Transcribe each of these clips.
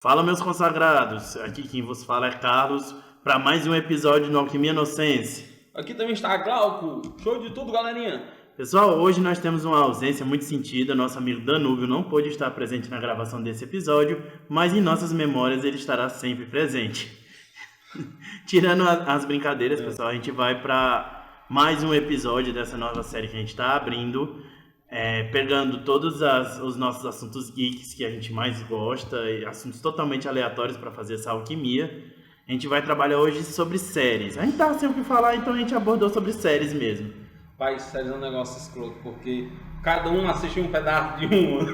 Fala, meus consagrados! Aqui quem vos fala é Carlos, para mais um episódio do Alquimia Inocência. Aqui também está Glauco. Show de tudo, galerinha. Pessoal, hoje nós temos uma ausência muito sentida. Nosso amigo Danúbio não pôde estar presente na gravação desse episódio, mas em nossas memórias ele estará sempre presente. Tirando as brincadeiras, pessoal, a gente vai para mais um episódio dessa nova série que a gente está abrindo. Pegando todos os nossos assuntos geeks que a gente mais gosta, e assuntos totalmente aleatórios para fazer essa alquimia. A gente vai trabalhar hoje sobre séries. A gente tava sem o que falar, então a gente abordou sobre séries mesmo. Pai, séries é um negócio escroto, porque cada um assiste um pedaço de uma.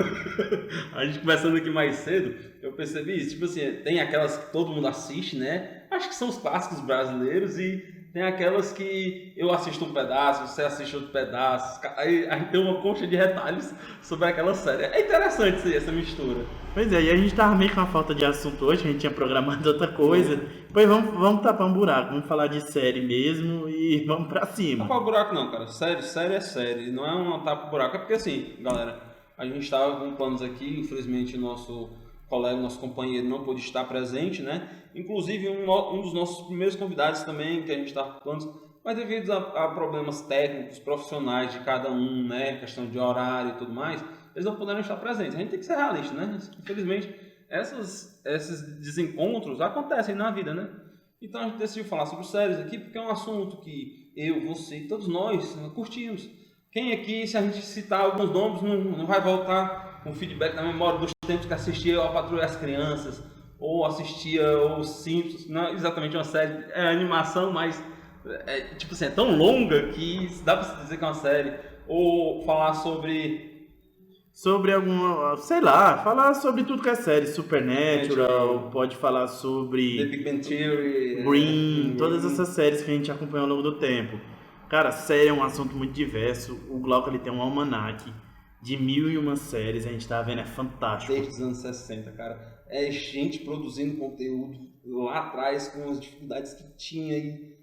A gente conversando aqui mais cedo, eu percebi isso. Tipo assim, tem aquelas que todo mundo assiste, né? Acho que são os clássicos brasileiros e tem aquelas que eu assisto um pedaço, você assiste outro pedaço. Aí tem uma concha de retalhos sobre aquela série. É interessante essa mistura. Pois é, e a gente tava meio com uma falta de assunto hoje, a gente tinha programado outra coisa. Pois vamos tapar um buraco, vamos falar de série mesmo e vamos pra cima. Não tapa buraco não, cara. Série é série. Não é um tapa buraco. É porque assim, galera, a gente estava com planos aqui, infelizmente o nosso colega, nosso companheiro não pôde estar presente, né? Inclusive um dos nossos primeiros convidados também, que a gente estava com planos, mas devido a problemas técnicos, profissionais de cada um, né? Questão de horário e tudo mais, eles não puderam estar presentes. A gente tem que ser realista, né? Infelizmente, esses desencontros acontecem na vida, né? Então a gente decidiu falar sobre séries aqui porque é um assunto que eu, você e todos nós curtimos. Quem aqui, se a gente citar alguns nomes, não vai voltar com feedback na memória dos tempos que assistia A Patrulha e as Crianças, ou assistia Os Simpsons, não é exatamente uma série, é animação, mas tipo assim, é tão longa que dá pra se dizer que é uma série. Ou falar sobre alguma, sei lá, falar sobre tudo que é série, Supernatural, pode falar sobre The Big Bang Theory, Green, todas essas séries que a gente acompanhou ao longo do tempo. Cara, série é um assunto muito diverso. O Glauco ele tem um almanaque de 1001 séries, a gente tá vendo, é fantástico. Desde os anos 60, cara. É gente produzindo conteúdo lá atrás com as dificuldades que tinha e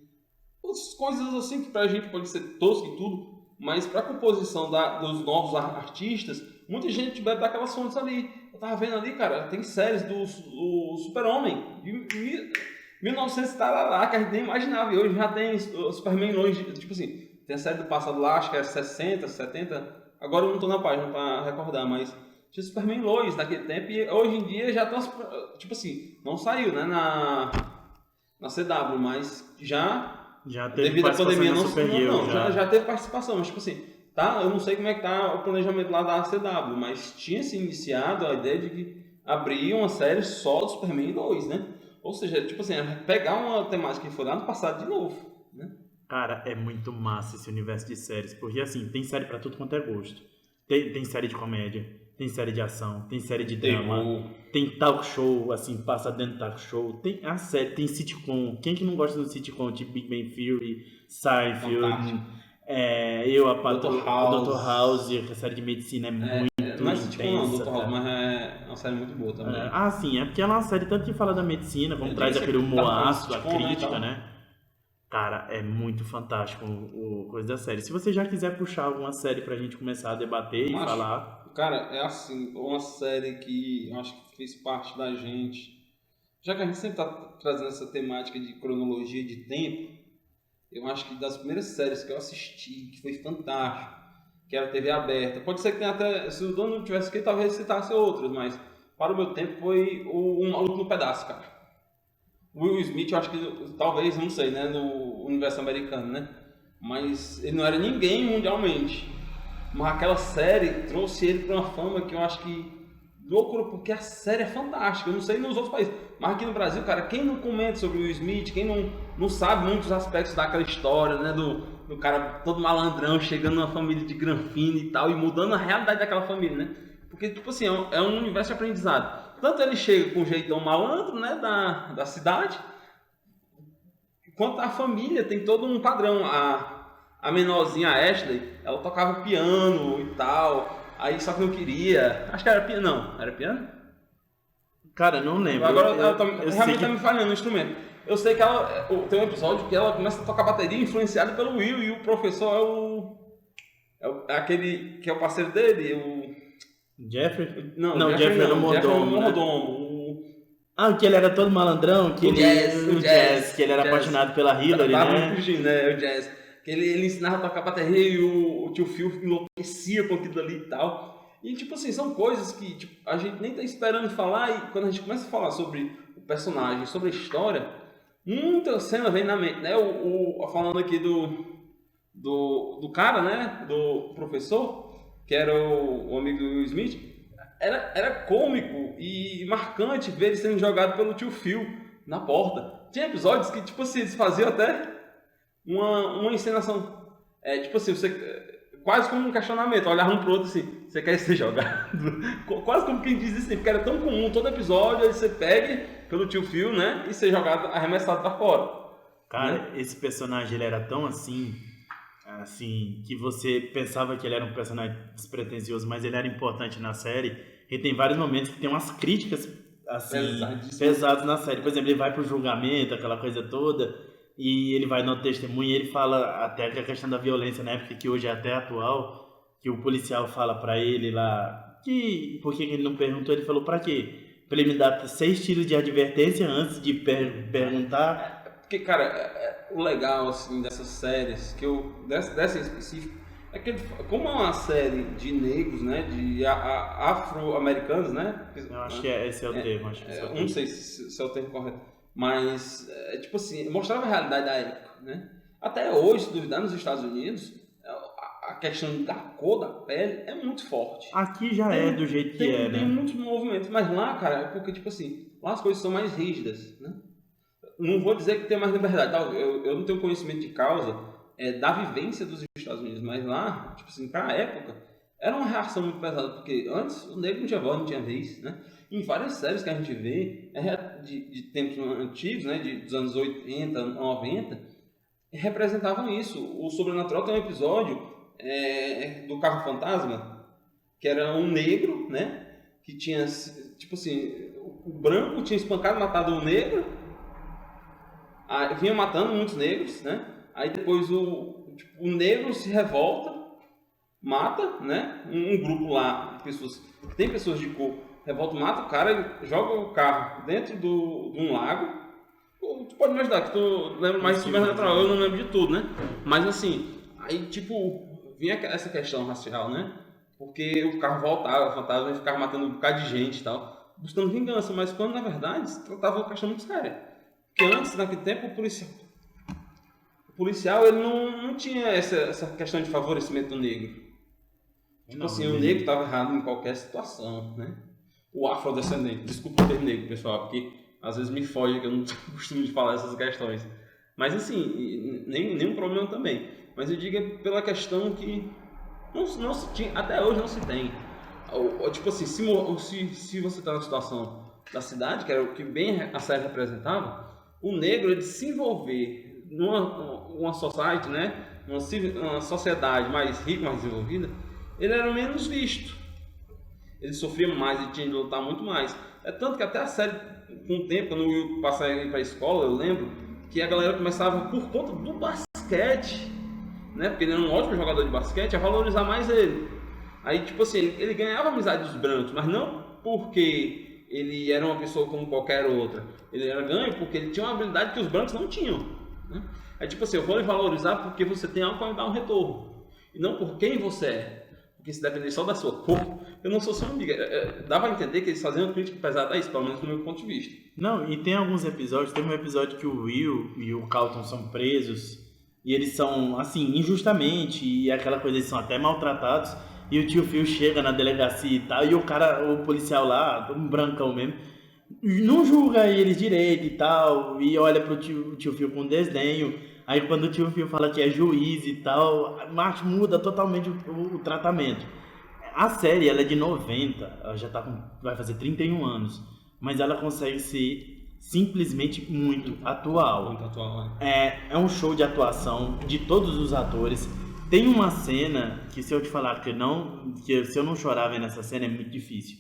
coisas assim que pra gente pode ser tosco e tudo, mas pra composição dos novos artistas, muita gente bebe daquelas fontes ali. Eu tava vendo ali, cara, tem séries do Super-Homem de 1900 lá que a gente nem imaginava. E hoje já tem o Superman longe, tipo assim, tem a série do passado lá, acho que é 60, 70. Agora eu não tô na página pra recordar, mas tinha Superman Lois naquele tempo e hoje em dia já estão, tipo assim, não saiu, né, na CW, mas já teve devido à pandemia já teve participação, mas tipo assim, tá, eu não sei como é que tá o planejamento lá da CW, mas tinha se iniciado a ideia de que abrir uma série só do Superman Lois, né? Ou seja, tipo assim, pegar uma temática que foi lá no passado de novo, né? Cara, é muito massa esse universo de séries, porque assim, tem série pra tudo quanto é gosto. Tem série de comédia, tem série de ação, tem série de drama, tem talk show, assim, passa dentro do talk show, tem sitcom. Quem que não gosta do sitcom, tipo Big Bang Theory, Seinfeld, Dr. House, que a série de medicina é muito não é sitcom não, intensa. Dr. House, mas é uma série muito boa também. Sim, é porque ela é uma série tanto que fala da medicina, como traz aquele humor ácido, a crítica, né? Cara, é muito fantástico o coisa da série. Se você já quiser puxar alguma série pra gente começar a debater e falar... Cara, é assim, uma série que eu acho que fez parte da gente. Já que a gente sempre tá trazendo essa temática de cronologia de tempo, eu acho que das primeiras séries que eu assisti, que foi fantástico, que era TV aberta. Pode ser que tenha até, se o dono não tivesse aqui, talvez citasse outras, mas para o meu tempo foi Um Maluco no Pedaço, cara. Will Smith, eu acho que talvez, não sei, né, no universo americano, né? Mas ele não era ninguém mundialmente. Mas aquela série trouxe ele para uma fama que eu acho que loucura, porque a série é fantástica. Eu não sei nos outros países, mas aqui no Brasil, cara, quem não comenta sobre o Will Smith, quem não sabe muitos aspectos daquela história, né, do cara todo malandrão chegando numa família de granfino e tal, e mudando a realidade daquela família, né? Porque, tipo assim, é um universo de aprendizado. Tanto ele chega com um jeitão malandro, né, da cidade, quanto a família tem todo um padrão. A menorzinha, a Ashley, ela tocava piano e tal, aí só que não queria. Acho que era piano, não. Era piano? Cara, não lembro. Agora ela realmente tá me falhando no instrumento. Eu sei que ela tem um episódio que ela começa a tocar bateria influenciada pelo Will, e o professor é aquele que é o parceiro dele, o... Jeffrey? Não, Jeffrey era o mordomo. Jeffrey é o mordomo. Ah, que ele era todo malandrão, que O ele... Jazz, que ele era Jazz. apaixonado pela Hillary, Tava né? me fugindo, né? O Jazz. Que ele ensinava a tocar bateria e o tio Phil enlouquecia com aquilo ali e tal. E, tipo assim, são coisas que tipo, a gente nem tá esperando falar e quando a gente começa a falar sobre o personagem, sobre a história, muita cena vem na mente, né? Falando aqui do cara, né? Do professor, que era o amigo do Will Smith. Era cômico e marcante ver ele sendo jogado pelo tio Phil na porta. Tinha episódios que, tipo assim, eles faziam até uma encenação. Tipo assim, quase como um questionamento. Olhava um pro outro assim, você quer ser jogado? Quase como quem diz assim, porque era tão comum, todo episódio aí você pegue pelo tio Phil, né? E ser jogado, arremessado pra fora. Cara, Né? esse personagem, ele era tão assim, que você pensava que ele era um personagem despretensioso, mas ele era importante na série. E tem vários momentos que tem umas críticas, assim, Pesadíssimo. pesadas na série. Por exemplo, ele vai pro julgamento, aquela coisa toda, e ele vai no testemunho e ele fala até que a questão da violência na época, que hoje é até atual, que o policial fala pra ele lá, que por que ele não perguntou, ele falou pra quê? Pra ele me dar 6 tiros de advertência antes de perguntar. Porque, cara, o legal, assim, dessas séries, dessa em específico, é que como é uma série de negros, né, de afro-americanos, né? Eu acho que esse é o termo, acho que esse é o Eu termo. não sei se é o termo correto, mas, tipo assim, mostrava a realidade da época, né? Até hoje, se duvidar, nos Estados Unidos, a questão da cor da pele é muito forte. Aqui já é do jeito que é, Tem né? muitos movimentos, mas lá, cara, é porque, tipo assim, lá as coisas são mais rígidas, né? Não vou dizer que tem mais liberdade, tá? Eu não tenho conhecimento de causa da vivência dos Estados Unidos, mas lá, tipo assim, pra época, era uma reação muito pesada, porque antes o negro não tinha voz, não tinha vez, né? Em várias séries que a gente vê, de tempos antigos, né, dos anos 80, 90, representavam isso. O Sobrenatural tem um episódio do Carro Fantasma, que era um negro, né, que tinha, tipo assim, o branco tinha espancado, matado o negro, vinha matando muitos negros, né? Aí depois o negro se revolta, mata, né? Um grupo lá, tem pessoas de cor, revolta, mata o cara, joga o carro dentro de um lago. Tu pode me ajudar, que tu lembra mais do Sobrenatural, eu não lembro de tudo, né? Mas assim, aí tipo, vinha essa questão racial, né? Porque o carro voltava, o fantasma ia ficar matando um bocado de gente e tal, buscando vingança, mas quando na verdade se tratava uma questão muito séria. Porque antes, naquele tempo, o policial ele não tinha essa questão de favorecimento do negro. Tipo assim, o negro estava errado em qualquer situação, né? O afrodescendente, desculpa o termo negro, pessoal, porque às vezes me foge que eu não costumo de falar essas questões. Mas assim, nenhum problema também. Mas eu digo pela questão que não se tinha, até hoje não se tem. Tipo assim, se você está na situação da cidade, que era o que bem a série representava, o negro ele se envolver numa society, né, uma sociedade mais rica, mais desenvolvida, ele era menos visto. Ele sofria mais, ele tinha de lutar muito mais. É tanto que até a série, com o tempo, quando eu passei para a escola, eu lembro que a galera começava, por conta do basquete, né, porque ele era um ótimo jogador de basquete, a valorizar mais ele. Aí, tipo assim, ele ganhava a amizade dos brancos, mas não porque ele era uma pessoa como qualquer outra. Ele era ganho porque ele tinha uma habilidade que os brancos não tinham, né? É tipo assim, eu vou lhe valorizar porque você tem algo para me dar um retorno. E não por quem você é. Porque se depender só da sua cor, eu não sou seu amigo. Dava a entender que eles faziam uma crítica pesada a isso, pelo menos do meu ponto de vista. Não, e tem alguns episódios, tem um episódio que o Will e o Carlton são presos, e eles são, assim, injustamente, e aquela coisa, eles são até maltratados, e o tio Phil chega na delegacia e tal, e o policial lá, um brancão mesmo, não julga eles direito e tal, e olha pro tio Phil com desdenho. Aí quando o tio Phil fala que é juiz e tal, mas muda totalmente o tratamento. A série, ela é de 90, ela já vai fazer 31 anos, mas ela consegue ser simplesmente muito atual. Muito atual, né? É um show de atuação de todos os atores. Tem uma cena que, se eu te falar que se eu não chorar vendo essa cena, é muito difícil.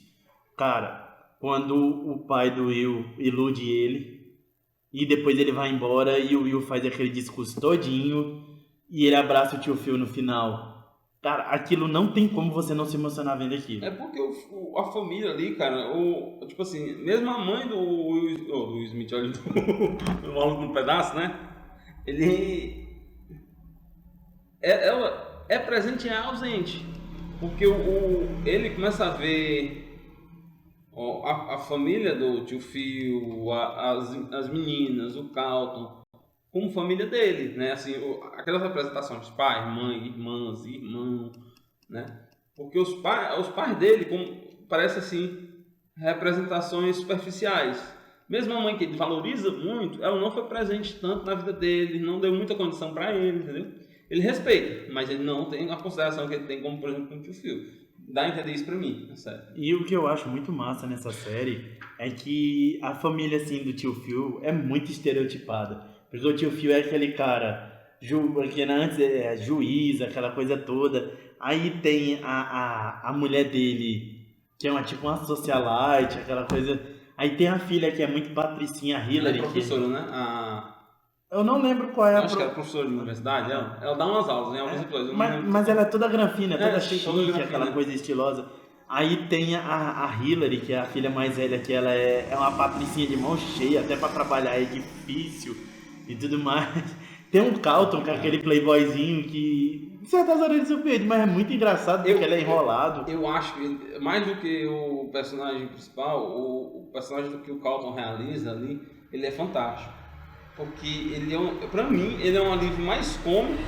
Cara, quando o pai do Will ilude ele e depois ele vai embora e o Will faz aquele discurso todinho e ele abraça o tio Phil no final. Cara, aquilo não tem como você não se emocionar vendo aquilo. É porque a família ali, cara, tipo assim, mesmo a mãe do Will Smith, olha, do Maluco no Pedaço, né? Ele ela é presente e é ausente. Porque ele começa a ver a família do tio Phil, as meninas, o Carlton, como família dele, né? Assim, aquelas representações, pai, mãe, irmãs, irmão, né? Porque os pais dele, parece assim, representações superficiais. Mesmo a mãe que ele valoriza muito, ela não foi presente tanto na vida dele, não deu muita condição para ele, entendeu? Ele respeita, mas ele não tem a consideração que ele tem, como por exemplo com o tio Phil. Dá a entender isso pra mim, é sério. E o que eu acho muito massa nessa série é que a família assim do tio Phil é muito estereotipada. Porque o tio Phil é aquele cara que antes é juiz, aquela coisa toda. Aí tem a mulher dele, que é tipo uma socialite, aquela coisa. Aí tem a filha que é muito patricinha, a Ela é Hillary. professora, né? Eu não lembro qual é Eu a acho que ela é professora de universidade, ela dá umas aulas em alguns episódios. Eu não lembro. mas ela é toda granfina, toda sim, chique, toda granfina. aquela coisa estilosa. Aí tem a Hillary, que é a filha mais velha, que ela é uma patricinha de mão cheia, até pra trabalhar é difícil e tudo mais. Tem um Carlton, que é aquele playboyzinho que, de certas horas ele surpreende, mas é muito engraçado porque ele é enrolado. Eu acho que, mais do que o personagem principal, o personagem do que o Carlton realiza ali, ele é fantástico. Porque ele pra mim, ele é um alívio mais cômico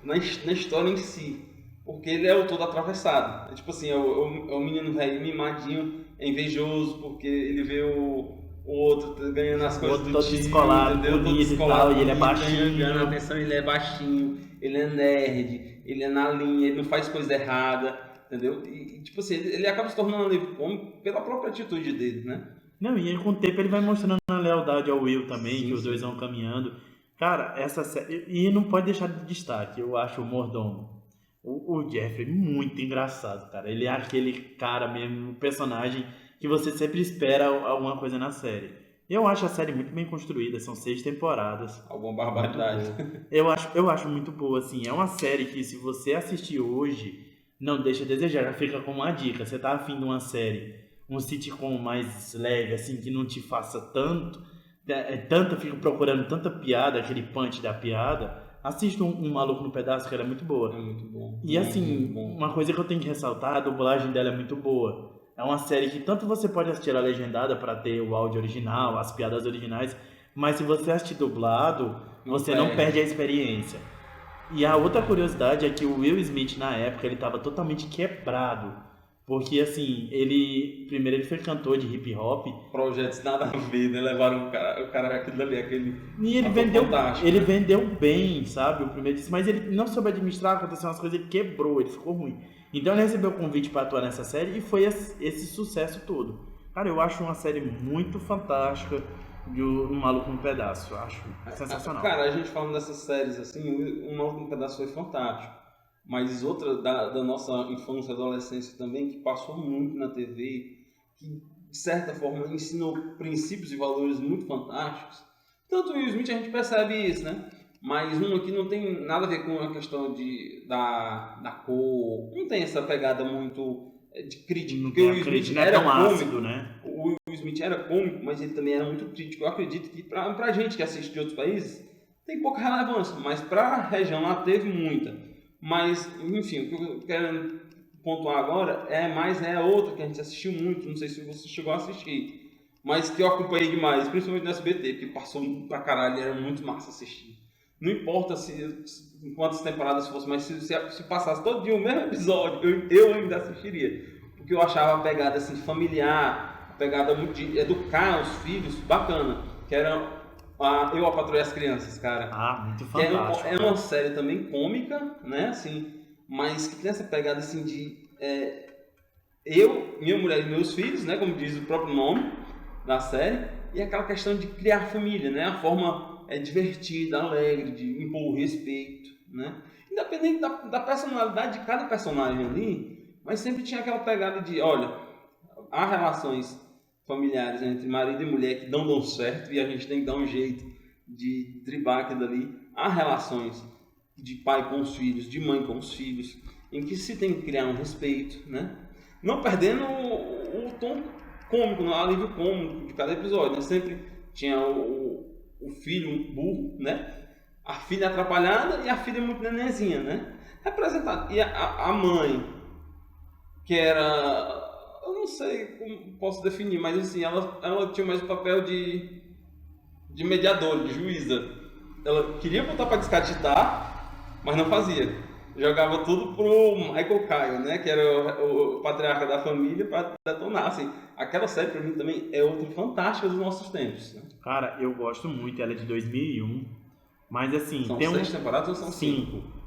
na história em si. Porque ele é o todo atravessado. É tipo assim, é o menino velho mimadinho, é invejoso, porque ele vê o outro ganhando as coisas do todo time, descolado, entendeu? bonito Todo descolado, e tal, e ele é bonito, baixinho. ganhando atenção, ele é baixinho, ele é nerd, ele é na linha, ele não faz coisa errada, entendeu? E tipo assim, ele acaba se tornando um alívio cômico pela própria atitude dele, né? Não, e aí, com o tempo ele vai mostrando a lealdade ao Will também, Sim, que os dois vão caminhando. Cara, essa série. E não pode deixar de destaque, eu acho o mordomo. O Jeffrey muito engraçado, cara. Ele é aquele cara mesmo, um personagem que você sempre espera alguma coisa na série. Eu acho a série muito bem construída, são 6 temporadas. Alguma barbaridade. Eu acho muito boa, assim. É uma série que, se você assistir hoje, não deixa a desejar. Já fica com uma dica. Você tá afim de uma série, um sitcom mais leve, assim, que não te faça tanto, fica procurando tanta piada, aquele punch da piada. Assista um Maluco no Pedaço, que ela é muito boa. É muito bom. E assim, muito bom. uma coisa que eu tenho que ressaltar, a dublagem dela é muito boa. É uma série que tanto você pode assistir ela legendada para ter o áudio original, as piadas originais, mas se você assistir dublado, você não perde a experiência. E a outra curiosidade é que o Will Smith, na época, ele estava totalmente quebrado. Porque, assim, primeiro ele foi cantor de hip hop. Projetos nada a ver, né? Levaram o cara aquilo ali, aquele... E ele vendeu bem, sabe? O primeiro disse, mas ele não soube administrar, aconteceu umas coisas, ele quebrou, ele ficou ruim. Então ele recebeu o convite para atuar nessa série e foi esse sucesso todo. Cara, eu acho uma série muito fantástica de Um Maluco no Pedaço. Eu acho sensacional. Cara, a gente falando dessas séries assim, Um Maluco no Pedaço foi fantástico. Mas outra da nossa infância e adolescência também, que passou muito na TV, que de certa forma ensinou princípios e valores muito fantásticos. Tanto o Will Smith a gente percebe isso, né? Mas um aqui não tem nada a ver com a questão da cor, não tem essa pegada muito de crítica. Não tem a crítica, não é tão ácido, né? O Will Smith era cômico, mas ele também era muito crítico. Eu acredito que pra gente que assiste de outros países, tem pouca relevância, mas pra região lá teve muita. Mas, enfim, o que eu quero pontuar agora é outra que a gente assistiu muito, não sei se você chegou a assistir, mas que eu acompanhei demais, principalmente no SBT, porque passou pra caralho, era muito massa assistir. Não importa quantas temporadas fosse, mas se passasse todo dia o mesmo episódio, eu ainda assistiria. Porque eu achava a pegada assim, familiar, a pegada muito de educar os filhos, bacana, que era... Eu, a Patroa e as Crianças, cara. Muito fantástico. É uma série também cômica, né, assim, mas que tem essa pegada, assim, de... minha mulher e meus filhos, né, como diz o próprio nome da série, e aquela questão de criar família, né, a forma divertida, alegre, de impor respeito, né, independente da personalidade de cada personagem ali, mas sempre tinha aquela pegada de, olha, há relações familiares entre marido e mulher que não dão certo e a gente tem que dar um jeito de driblar aquilo ali. Há relações de pai com os filhos, de mãe com os filhos, em que se tem que criar um respeito, né? Não perdendo o tom cômico, o alívio cômico de cada episódio, né? Sempre tinha o filho burro, né? A filha atrapalhada e a filha muito nenenzinha, né? Representado. E a mãe, que era... Eu não sei como posso definir, mas assim, ela tinha mais o papel de mediadora, de juíza. Ela queria botar para descachetar, mas não fazia. Jogava tudo pro Michael Kyle, né? Que era o patriarca da família, para detonar. Assim, aquela série para mim também é outra fantástica dos nossos tempos, né? Cara, eu gosto muito, ela é de 2001, mas assim... São tem 6 temporadas ou são 5?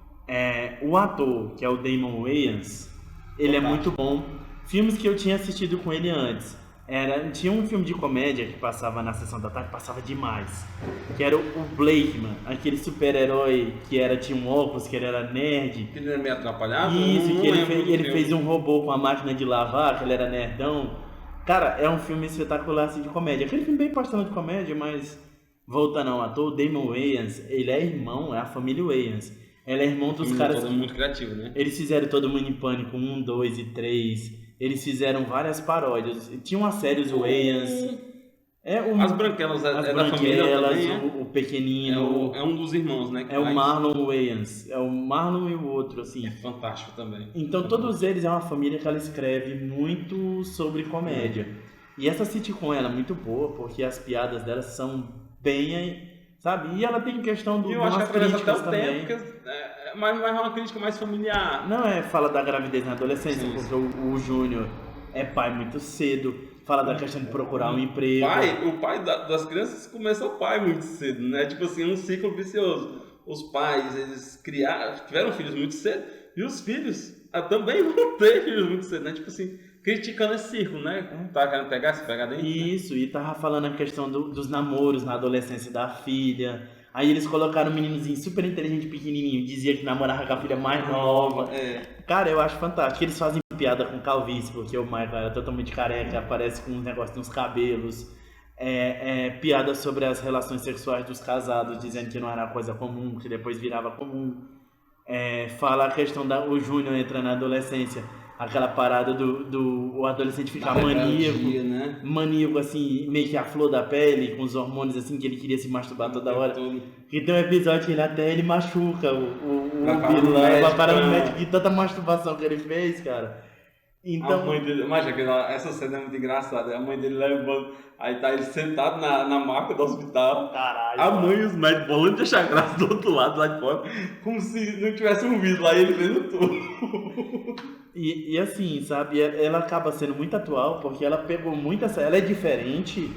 O ator, que é o Damon Wayans, ele é muito bom. Filmes que eu tinha assistido com ele antes, tinha um filme de comédia que passava na sessão da tarde, passava demais, que era o Blakeman, aquele super-herói que tinha um óculos, que ele era nerd. Que ele era meio atrapalhado? Isso, que ele fez um robô com a máquina de lavar, que ele era nerdão. Cara, é um filme espetacular assim, de comédia. Aquele filme bem pastelão de comédia, mas voltando ao ator, o Damon Wayans, ele é irmão, é a família Wayans. Ele é irmão dos caras... muito criativo, né? Eles fizeram Todo Mundo em Pânico 1, 2 e 3. Eles fizeram várias paródias. Tinha uma série, os Wayans. As Branquelas da família também, o pequenino. É um dos irmãos, né? O Marlon Wayans. É o Marlon e o outro, assim. É fantástico também. Então todos eles é uma família que ela escreve muito sobre comédia. E essa sitcom ela é muito boa, porque as piadas delas são bem... Sabe? E ela tem questão do... E eu acho que ela até o também. tempo, mas é uma crítica mais familiar. Não fala da gravidez na adolescência, sim, porque o Júnior é pai muito cedo, fala da questão de procurar um emprego. O pai das crianças começa o pai muito cedo, né? Tipo assim, um ciclo vicioso. Os pais, eles tiveram filhos muito cedo, e os filhos também vão ter filhos muito cedo, né? Tipo assim, criticando esse círculo, né? Tá querendo se pegar dentro. Isso, e tava falando a questão dos namoros na adolescência da filha. Aí eles colocaram um meninozinho super inteligente, pequenininho, dizia que namorava com a filha mais nova. Cara, eu acho fantástico. Eles fazem piada com calvície, porque o Michael era totalmente careca, aparece com uns negócios nos cabelos. Piada sobre as relações sexuais dos casados, dizendo que não era coisa comum, que depois virava comum. Fala a questão o Júnior entra na adolescência, aquela parada o adolescente ficar maníaco, né? Maníaco assim, meio que a flor da pele, com os hormônios assim, que ele queria se masturbar toda hora. E tem um episódio que ele machuca o vilão, vai parar no médico de tanta masturbação que ele fez, cara. Então... A mãe dele, mas essa cena é muito engraçada. A mãe dele levando, aí tá ele sentado na maca do hospital. Caralho. A mãe e os médicos bolando de achar graça do outro lado, lá de fora, como se não tivesse um vidro lá e ele fez tudo. E assim, sabe, ela acaba sendo muito atual porque ela pegou muito ela é diferente,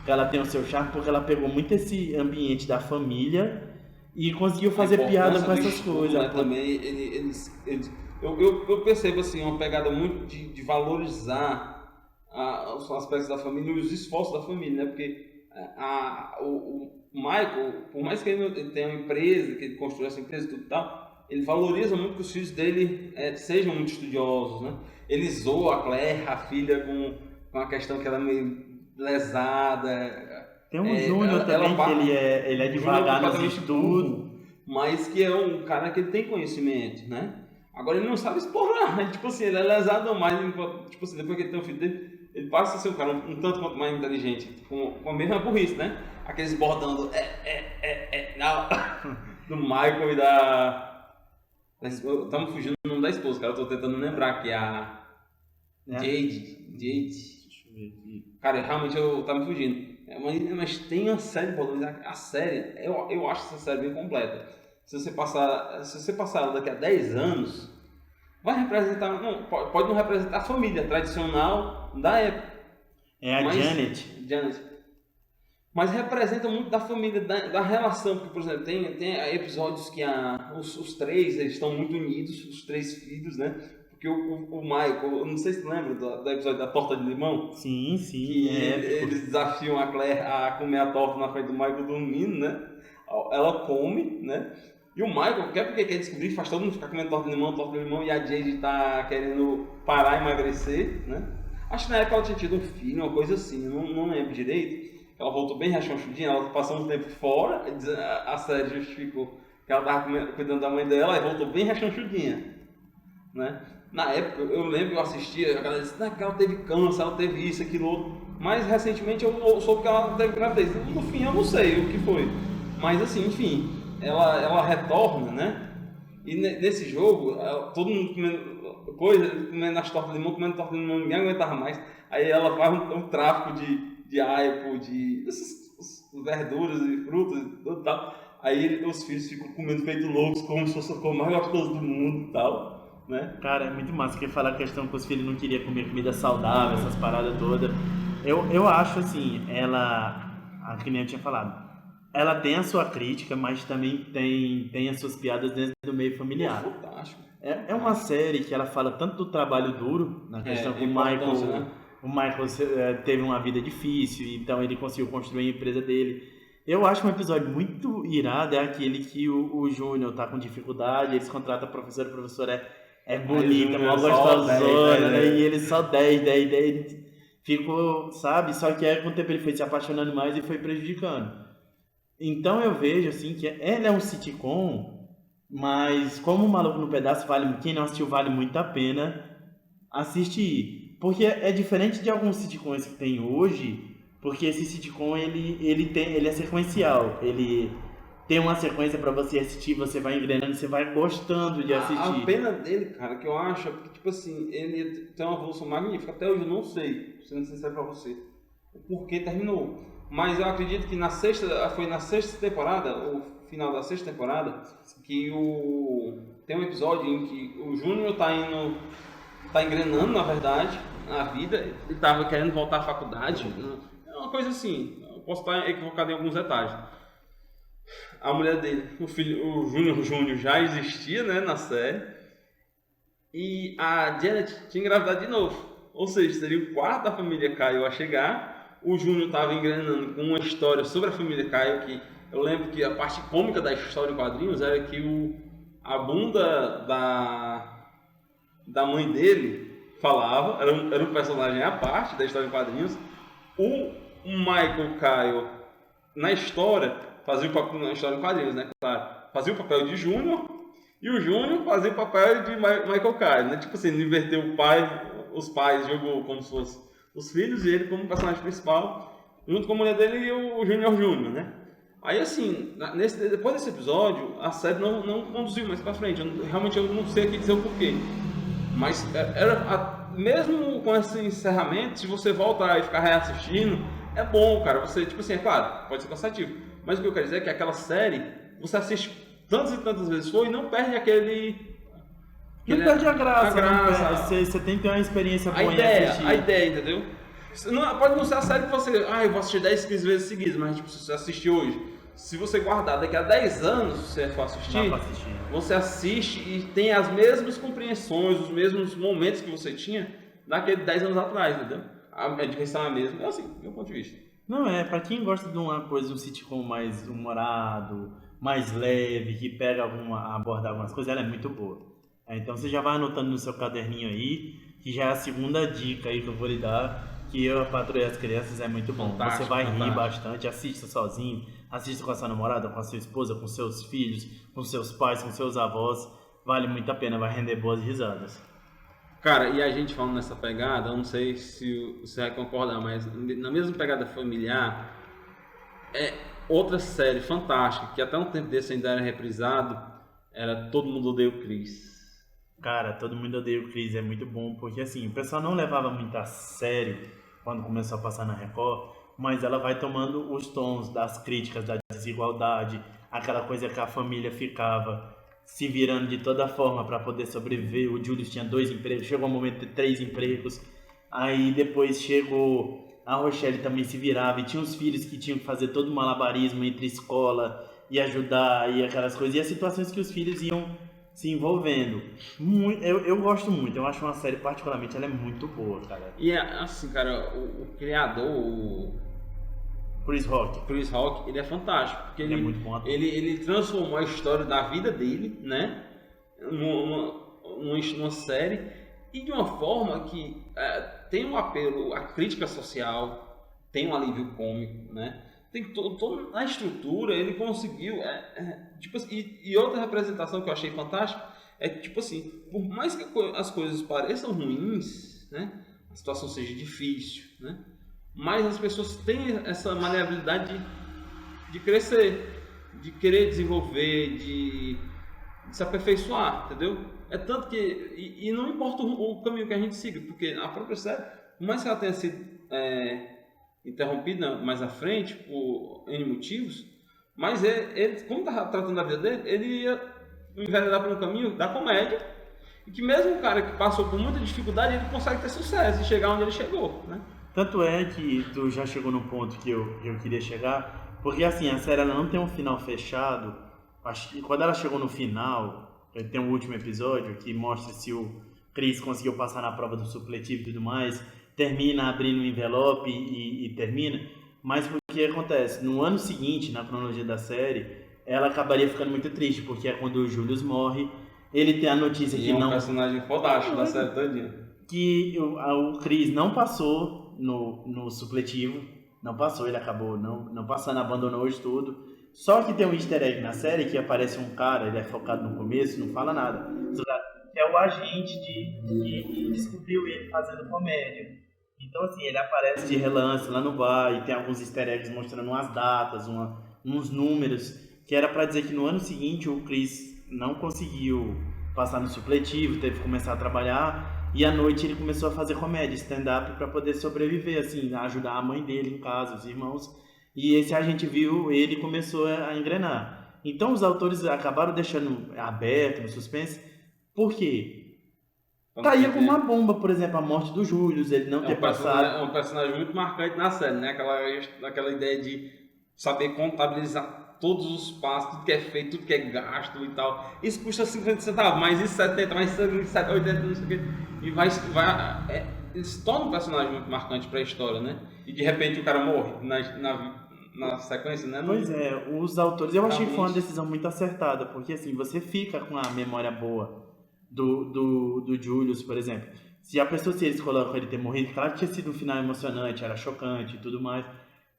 ela tem o seu charme porque ela pegou muito esse ambiente da família e conseguiu fazer piada com essas coisas. Né, também eu percebo assim uma pegada muito de valorizar os aspectos da família e os esforços da família, né? Porque o Michael, por mais que ele tenha uma empresa, que ele construiu essa empresa e tudo e tal, ele valoriza muito que os filhos dele sejam muito estudiosos, né? Ele zoa a Claire, a filha, com a questão que ela é meio lesada. Tem um Júnior também, que ele é devagar nos estudos. Mas que é um cara que ele tem conhecimento, né? Agora ele não sabe explorar, né? Tipo assim, ele é lesado mais, tipo assim, depois que ele tem um filho dele, ele passa a ser um cara um tanto quanto mais inteligente, com a mesma burrice, né? Aqueles bordão do Michael e da... Estamos fugindo do nome da esposa, cara. Eu tô tentando lembrar que a Jade. Deixa eu ver aqui. Cara, realmente eu tava me fugindo. Mas tem uma série, a série, eu acho essa série bem completa. Se você passar ela daqui a 10 anos, vai representar, pode não representar a família tradicional da época. Janet. Mas representa muito da família, da relação, porque, por exemplo, tem episódios que os três eles estão muito unidos, os três filhos, né? Porque o Michael, eu não sei se você lembra do episódio da torta de limão. Sim. Eles desafiam a Claire a comer a torta na frente do Michael dormindo, né? Ela come, né? E o Michael, porque quer descobrir, faz todo mundo ficar comendo torta de limão, e a Jade tá querendo parar e emagrecer, né? Acho que na época ela tinha tido um filho, uma coisa assim, não lembro direito. Ela voltou bem rachonchudinha, ela passou um tempo fora, a série justificou que ela tava cuidando da mãe dela e voltou bem rechonchudinha, né? Na época, eu lembro que eu assistia, a galera disse, que ela teve câncer, ela teve isso, aquilo, outro. Mas recentemente eu soube que ela teve gravidez. No fim eu não sei o que foi. Mas assim, enfim, ela retorna, né? E nesse jogo, todo mundo comendo as tortas de limão, comendo torta de limão, ninguém aguentava mais. Aí ela faz um tráfico de aipo, de verduras e frutas e tudo tal. Aí os filhos ficam comendo feito loucos, como se fosse o mais gostoso do mundo e tal. Né? Cara, é muito massa que falar a questão que os filhos não queriam comer comida saudável, essas paradas todas. Eu acho assim, a que nem eu tinha falado, ela tem a sua crítica, mas também tem as suas piadas dentro do meio familiar. Fantástico. É uma série que ela fala tanto do trabalho duro, na questão que o Michael, né? O Michael teve uma vida difícil, então ele conseguiu construir a empresa dele. Eu acho um episódio muito irado, é aquele que o Júnior tá com dificuldade, eles contratam a professora é bonita, mó gostosona, né? E ele só 10, ficou, sabe? Só que aí com o tempo ele foi se apaixonando mais e foi prejudicando. Então eu vejo assim que ela é um sitcom, mas como o Maluco no Pedaço quem não assistiu vale muito a pena assistir. Porque é diferente de alguns sitcoms que tem hoje, porque esse sitcom ele é sequencial, ele tem uma sequência pra você assistir, você vai engrenando, você vai gostando de assistir. A pena dele, cara, que eu acho, é porque, tipo assim, ele tem uma evolução magnífica. Até hoje eu não sei, sendo sincero pra você, o porquê terminou. Mas eu acredito que foi na sexta temporada, o final da sexta temporada, que tem um episódio em que o Júnior tá engrenando, na verdade, na vida. Ele tava querendo voltar à faculdade. É uma coisa assim, eu posso estar equivocado em alguns detalhes. A mulher dele, o Júnior já existia, né, na série. E a Janet tinha engravidado de novo. Ou seja, seria o quarto da família Caio a chegar. O Júnior estava engrenando com uma história sobre a família Caio, que eu lembro que a parte cômica da história em quadrinhos era que a bunda da mãe dele falava, era um personagem à parte da história em quadrinhos. O Michael Caio, na história, fazia o papel na história em quadrinhos, né? Claro, fazia o papel de Júnior e o Júnior fazia o papel de Michael Caio, né? Tipo assim, ele inverteu os pais, jogou como se fosse os filhos e ele como personagem principal, junto com a mulher dele e o Júnior, né? Aí assim, depois desse episódio, a série não conduziu mais pra frente. Realmente eu não sei aqui dizer o porquê. Mas mesmo com esse encerramento, se você voltar e ficar reassistindo, é bom, cara. Você, tipo assim, é claro, pode ser cansativo. Mas o que eu quero dizer é que aquela série, você assiste tantas e tantas vezes e não perde Não perde a graça. Você tem que ter uma experiência boa em assistir. A ideia, entendeu? Pode não ser a série que você... eu vou assistir 10, 15 vezes seguidas, mas tipo, se você assistir hoje, se você guardar daqui a 10 anos, se você for assistir, você assiste e tem as mesmas compreensões, os mesmos momentos que você tinha daquele 10 anos atrás, entendeu? A diversão é a mesma. É assim, do meu ponto de vista. Não, pra quem gosta de uma coisa, um sitcom mais humorado, mais leve, que pega aborda algumas coisas, ela é muito boa. Então você já vai anotando no seu caderninho aí, que já é a segunda dica aí que eu vou lhe dar, que Eu, a Patroa e as Crianças é muito bom. Fantástico, você vai rir bastante, assista sozinho, assista com a sua namorada, com a sua esposa, com seus filhos, com seus pais, com seus avós. Vale muito a pena, vai render boas risadas. Cara, e a gente falando nessa pegada, eu não sei se você vai concordar, mas na mesma pegada familiar, é outra série fantástica, que até um tempo desse ainda era reprisado, era Todo Mundo Odeia o Chris. Cara, Todo Mundo Odeia o Chris é muito bom, porque assim, o pessoal não levava muito a sério quando começou a passar na Record, mas ela vai tomando os tons das críticas, da desigualdade, aquela coisa que a família ficava se virando de toda forma para poder sobreviver. O Julius tinha 2 empregos, chegou um momento de 3 empregos, aí depois chegou a Rochelle, também se virava, e tinha os filhos que tinham que fazer todo o malabarismo entre escola e ajudar e aquelas coisas, e as situações que os filhos iam se envolvendo. Eu gosto muito, eu acho uma série, particularmente, ela é muito boa, cara. E assim, cara, o criador, o Chris Rock, ele é fantástico, porque ele é muito bom ator. Ele transformou a história da vida dele, né, numa série, e de uma forma que tem um apelo à crítica social, tem um alívio cômico, né, tem toda a estrutura, ele conseguiu, tipo assim, e outra representação que eu achei fantástica é que, tipo assim, por mais que as coisas pareçam ruins, né, a situação seja difícil, né, mas as pessoas têm essa maleabilidade de crescer, de querer desenvolver, de se aperfeiçoar, entendeu? É tanto que, e não importa o caminho que a gente siga, porque a própria série, por mais que ela tenha sido interrompida mais à frente por N motivos, mas ele como está tratando da vida dele, ele ia enveredar por um caminho da comédia, e que mesmo o cara que passou por muita dificuldade, ele consegue ter sucesso e chegar onde ele chegou, né? Tanto é que tu já chegou no ponto que eu queria chegar, porque assim, a série ela não tem um final fechado. Acho que quando ela chegou no final, tem um último episódio que mostra se o Chris conseguiu passar na prova do supletivo e tudo mais, termina abrindo um envelope e termina. Mas o que acontece? No ano seguinte, na cronologia da série, ela acabaria ficando muito triste, porque é quando o Julius morre, ele tem a notícia que é um não... personagem fodástico da série todinha. Que o Chris não passou no supletivo, não passou, ele acabou não passando, abandonou o estudo. Só que tem um easter egg na série que aparece um cara, ele é focado no começo, não fala nada, que é o agente que descobriu ele fazendo comédia. Então assim, ele aparece de relance lá no bar e tem alguns easter eggs mostrando umas datas, uns números, que era para dizer que no ano seguinte o Chris não conseguiu passar no supletivo, teve que começar a trabalhar, e à noite ele começou a fazer comédia, stand-up, para poder sobreviver, assim, ajudar a mãe dele em casa, os irmãos. E esse agente viu ele e começou a engrenar. Então os autores acabaram deixando aberto, no suspense. Por quê? Caía como uma bomba, por exemplo, a morte do Julius, ele não ter passado. É um personagem muito marcante na série, né? Aquela ideia de saber contabilizar todos os passos, tudo que é feito, tudo que é gasto e tal. Isso custa 50 centavos, mais isso 70, mais 70, 80, não sei o quê. E ele se torna um personagem muito marcante para a história, né? E de repente o cara morre na sequência, né? Pois é, os autores, eu achei que foi uma decisão muito acertada, porque assim, você fica com a memória boa do Julius, por exemplo. Se eles colocam ele ter morrido, claro que tinha sido um final emocionante, era chocante e tudo mais,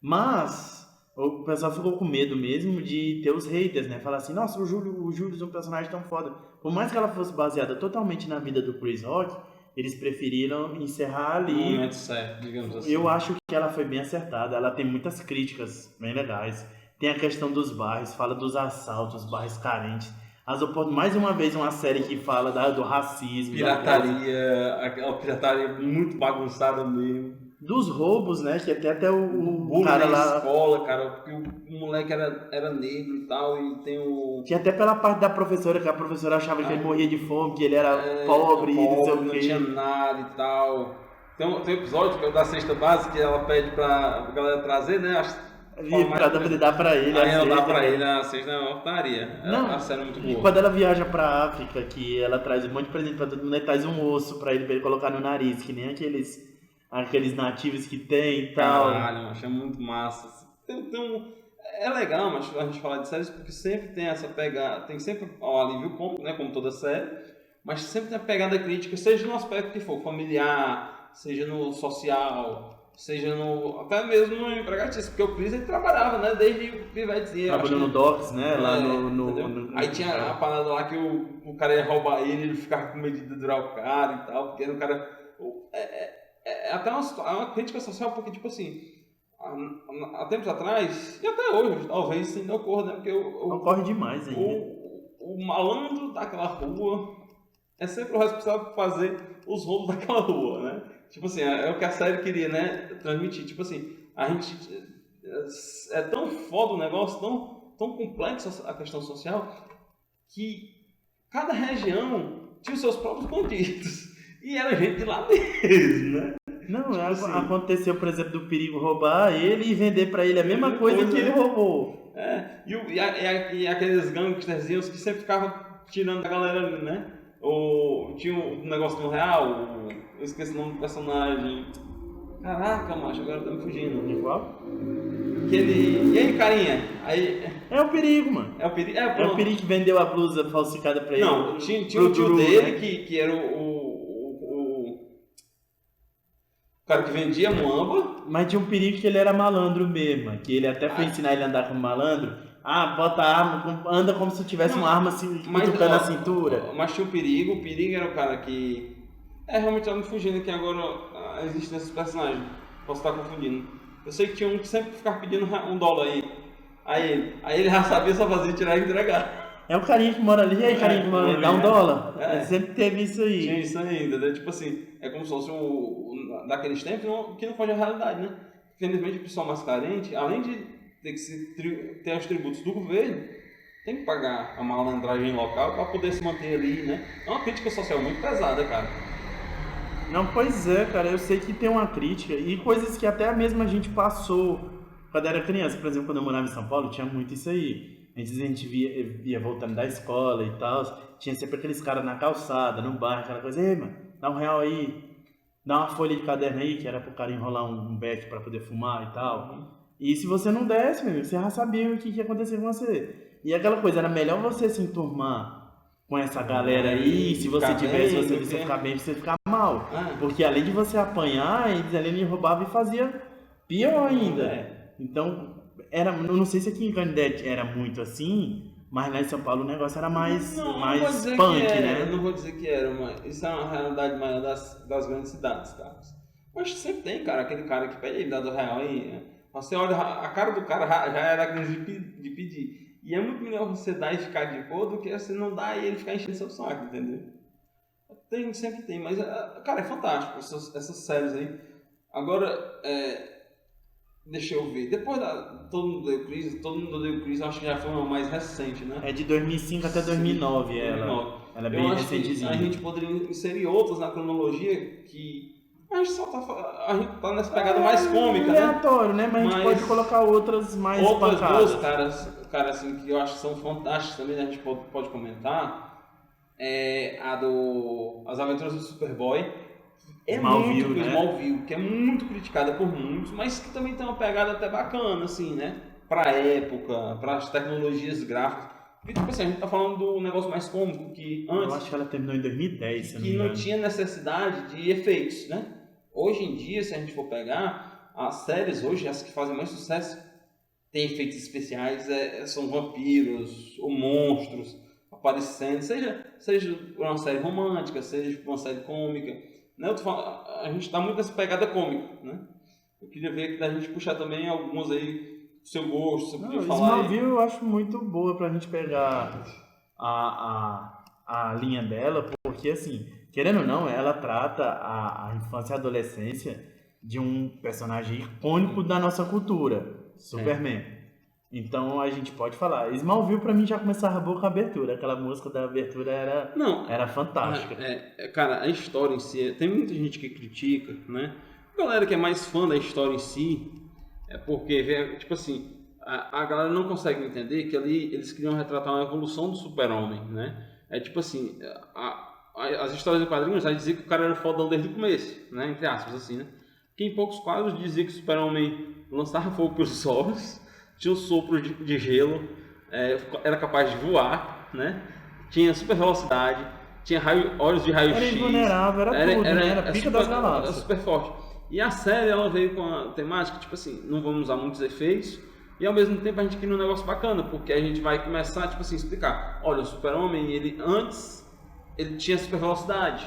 mas o pessoal ficou com medo mesmo de ter os haters, né? Falar assim, nossa, o Julius é um personagem tão foda. Por mais que ela fosse baseada totalmente na vida do Chris Rock, eles preferiram encerrar ali. No momento certo, digamos assim. Eu acho que ela foi bem acertada, ela tem muitas críticas bem legais. Tem a questão dos bairros, fala dos assaltos, bairros carentes. Mais uma vez uma série que fala do racismo. Pirataria, aquela pirataria muito bagunçada mesmo. Dos roubos, né? Que até o cara na lá... escola, cara, porque o moleque era negro e tal, e tem o... Que até pela parte da professora, que a professora achava que ele morria de fome, que ele era pobre e não sei o quê. Não tinha nada e tal. Tem um episódio que é o da cesta base, que ela pede pra galera trazer, né? Pra dar pra ele. Aí ela dá pra ele a cesta, é uma otaria. A série é muito boa. E quando ela viaja pra África, que ela traz um monte de presente pra todo mundo, ela traz um osso pra ele colocar no nariz, que nem aqueles nativos que tem e tal. Caralho, achei muito massa. É legal, mas a gente falar de séries porque sempre tem essa pegada, tem sempre o alívio cômico, né, como toda série, mas sempre tem a pegada crítica, seja no aspecto que for, familiar, seja no social, seja até mesmo no empregatício, porque o Chris ele trabalhava, né, desde o pivetezinho. Trabalhou no Docks, né, lá Aí tinha a parada lá que o cara ia roubar ele ficava com medo de durar o cara e tal, porque era um cara... É até uma crítica social, porque, tipo assim, há tempos atrás, e até hoje, talvez isso ainda ocorra, né? Porque ocorre demais ainda. O malandro daquela rua é sempre o responsável por fazer os roubos daquela rua, né? Tipo assim, é o que a série queria, né? Transmitir. Tipo assim, a gente... É tão foda o negócio, tão complexo a questão social, que cada região tinha os seus próprios bandidos. E era gente de lá mesmo, né? Não, tipo assim, aconteceu, por exemplo, do perigo roubar ele e vender pra ele a mesma coisa que ele roubou. E aqueles gangsterzinhos que sempre ficavam tirando da galera, né? Tinha um negócio no real, eu esqueci o nome do personagem. Caraca, macho, agora tá me fugindo. Igual? E aí, carinha? É o perigo, mano. É o perigo? É o perigo que vendeu a blusa falsificada pra ele. Não, tinha o tio dele, né? que era cara que vendia muamba. Mas tinha um perigo que ele era malandro mesmo, que ele até foi ensinar ele a andar como malandro. Ah, bota a arma, anda como se tivesse uma arma assim, cutucando a cintura. Mas tinha o perigo era o cara que... realmente tá me fugindo aqui agora, existe nesses personagens, posso estar confundindo. Eu sei que tinha um que sempre ficava pedindo $1 aí ele já sabia só fazer tirar e entregar. É o carinha que mora ali, e aí carinha que mora ali, dá $1. Sempre teve isso aí. Tinha isso ainda, né? Tipo assim, é como se fosse daqueles tempos que não foge a realidade, né? Infelizmente o pessoal mais carente, além de ter que ter os tributos do governo, tem que pagar a malandragem local para poder se manter ali, né? É uma crítica social muito pesada, cara. Não, pois é, cara, eu sei que tem uma crítica e coisas que até mesmo a gente passou quando era criança. Por exemplo, quando eu morava em São Paulo, tinha muito isso aí. Às vezes a gente via voltando da escola e tal, tinha sempre aqueles caras na calçada, no bairro, aquela coisa, ei, mano, dá R$1 aí, dá uma folha de caderno aí, que era pro cara enrolar um beck pra poder fumar e tal. E se você não desse, meu amigo, você já sabia o que ia acontecer com você. E aquela coisa, era melhor você se enturmar com essa galera aí, se você tivesse, você ficar bem, você ficar mal. Porque além de você apanhar, eles ali roubavam e faziam pior ainda. Então, eu não sei se aqui em Canindé era muito assim, mas lá em São Paulo o negócio era mais punk, né? Eu não vou dizer que era, mas isso é uma realidade maior das grandes cidades, cara. Mas sempre tem, cara, aquele cara que pede ele dá R$1 aí, né? Você olha, a cara do cara já era grande de pedir. E é muito melhor você dar e ficar de boa do que você não dar e ele ficar enchendo seu saco, entendeu? Sempre tem, mas, cara, é fantástico essas séries aí. Agora, deixa eu ver. Depois Todo Mundo Deu Crise, acho que já foi uma mais recente, né? É de 2005 até 2009, sim, ela é bem recentezinha. A gente poderia inserir outras na cronologia que a gente tá nessa pegada mais cômica, aleatório, né? Mas a gente pode colocar outras mais pancadas. Outras caras assim, que eu acho que são fantásticas também, né? A gente pode comentar. As Aventuras do Superboy. Smallville, que é muito criticada por muitos, mas que também tem uma pegada até bacana, assim, né? Pra época, pras tecnologias gráficas. Porque, tipo assim, a gente tá falando do negócio mais cômico que antes... Eu acho que ela terminou em 2010, que não tinha necessidade de efeitos, né? Hoje em dia, se a gente for pegar, as séries hoje, as que fazem mais sucesso, tem efeitos especiais, são vampiros ou monstros aparecendo, seja uma série romântica, seja uma série cômica, né? A gente está muito nessa pegada cômica, né? Eu queria ver que da gente puxar também algumas aí do seu gosto, você podia falar. Smallville eu acho muito boa pra gente pegar a linha dela, porque assim, querendo ou não, ela trata a infância e a adolescência de um personagem icônico da nossa cultura, Superman. Então a gente pode falar. Smallville pra mim já começava boa com a abertura. Aquela música da abertura era fantástica. Cara, a história em si, tem muita gente que critica, né? A galera que é mais fã da história em si, é porque, tipo assim, a galera não consegue entender que ali eles queriam retratar uma evolução do super-homem, né? É tipo assim, as histórias de quadrinhos já diziam que o cara era fodão desde o começo, né? Entre aspas, assim, né? Que em poucos quadros dizia que o super-homem lançava fogo pelos olhos, tinha um sopro de gelo, era capaz de voar, né? Tinha super velocidade, tinha olhos de raio-x. Era invulnerável, era tudo, né? Era pica das galáxias. Era super forte. E a série, ela veio com a temática, tipo assim, não vamos usar muitos efeitos, e ao mesmo tempo a gente queria um negócio bacana, porque a gente vai começar, tipo assim, explicar. Olha, o super-homem, ele tinha super velocidade.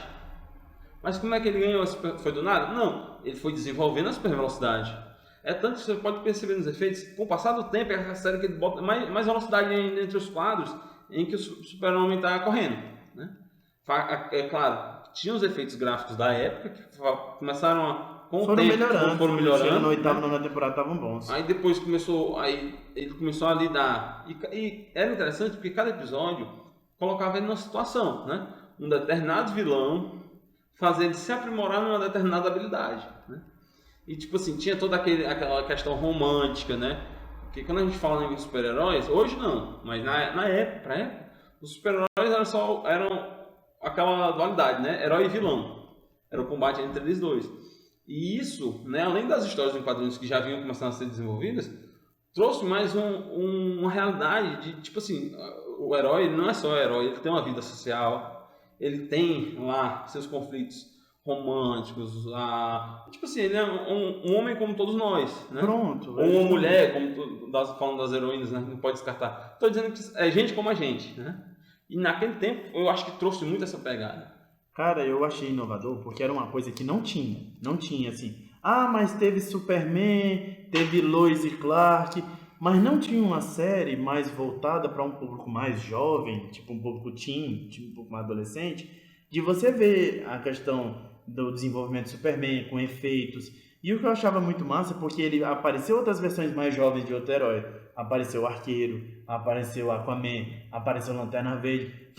Mas como é que ele ganhou? Foi do nada? Não, ele foi desenvolvendo a super velocidade. É tanto que você pode perceber nos efeitos, com o passar do tempo, é a série que ele bota mais velocidade entre os quadros em que o super-homem está correndo, né? É claro, tinha os efeitos gráficos da época que começaram a... Foram melhorando. Na oitava e nona temporada estavam bons. Aí depois ele começou a lidar. E era interessante porque cada episódio colocava ele numa situação, né? Um determinado vilão fazer ele se aprimorar numa determinada habilidade, né? E tipo assim, tinha toda aquela questão romântica, né? Porque quando a gente fala em super-heróis, hoje não, mas na época, os super-heróis eram aquela dualidade, né? Herói e vilão. Era o combate entre eles dois. E isso, né, além das histórias em quadrinhos que já vinham começando a ser desenvolvidas, trouxe mais uma realidade de, tipo assim, o herói não é só herói, ele tem uma vida social, ele tem lá seus conflitos. românticos, tipo assim, ele é um homem como todos nós, né? Pronto. Ou uma mulher, como falando das heroínas, né? Não pode descartar. Tô dizendo que é gente como a gente, né? E naquele tempo, eu acho que trouxe muito essa pegada. Cara, eu achei inovador porque era uma coisa que não tinha assim. Ah, mas teve Superman, teve Lois e Clark, mas não tinha uma série mais voltada para um público mais jovem, tipo um público teen, tipo um pouco mais adolescente, de você ver a questão do desenvolvimento do Superman com efeitos. E o que eu achava muito massa é porque ele apareceu outras versões mais jovens de outro herói. Apareceu o Arqueiro, apareceu o Aquaman, apareceu o Lanterna Verde.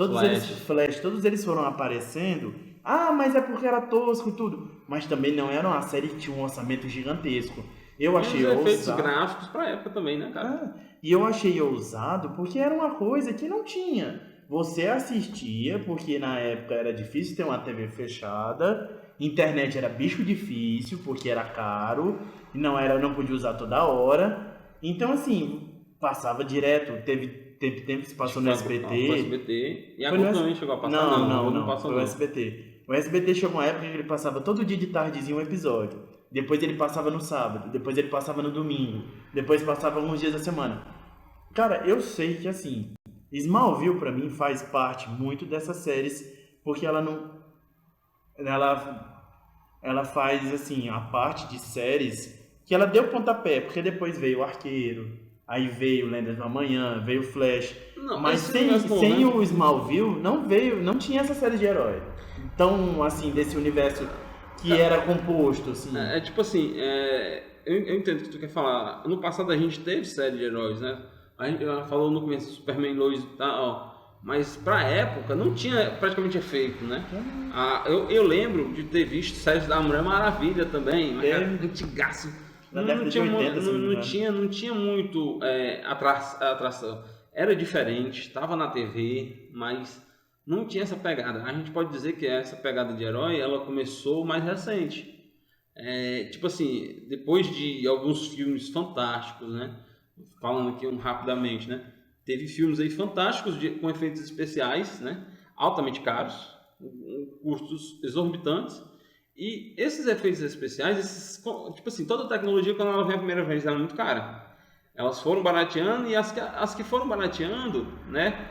Flash, todos eles foram aparecendo. Ah, mas é porque era tosco e tudo. Mas também não era uma série que tinha um orçamento gigantesco. Eu achei ousado. Efeitos gráficos pra época também, né, cara? E eu achei ousado porque era uma coisa que não tinha. Você assistia, porque na época era difícil ter uma TV fechada. Internet era bicho difícil, porque era caro. E não podia usar toda hora. Então, assim, passava direto. Teve tempo que se passou no SBT. No SBT. E a Globo também chegou a passar? Não, passou no SBT. O SBT chegou uma época que ele passava todo dia de tardezinho um episódio. Depois ele passava no sábado. Depois ele passava no domingo. Depois passava alguns dias da semana. Cara, eu sei que, assim, Smallville pra mim faz parte muito dessas séries. Porque ela não... Ela faz, assim, a parte de séries que ela deu pontapé. Porque depois veio o Arqueiro. Aí veio Lendas do Amanhã, veio o Flash. Não, mas sem o Smallville, não tinha essa série de herói. Então, assim, desse universo que era composto, assim. Tipo assim, eu entendo o que tu quer falar. No passado a gente teve série de heróis, né? A gente falou no começo Superman, Lois e tal, mas pra época não tinha praticamente efeito, né? Eu lembro de ter visto séries da Mulher Maravilha também, mas era antigaço. Não tinha muito atração. Era diferente, estava na TV, mas não tinha essa pegada. A gente pode dizer que essa pegada de herói, ela começou mais recente. Tipo assim, depois de alguns filmes fantásticos, né? Falando aqui rapidamente, né? Teve filmes aí fantásticos com efeitos especiais, né? Altamente caros, custos exorbitantes. E esses efeitos especiais, tipo assim, toda a tecnologia, quando ela veio a primeira vez, ela é muito cara. Elas foram barateando e as que foram barateando, né,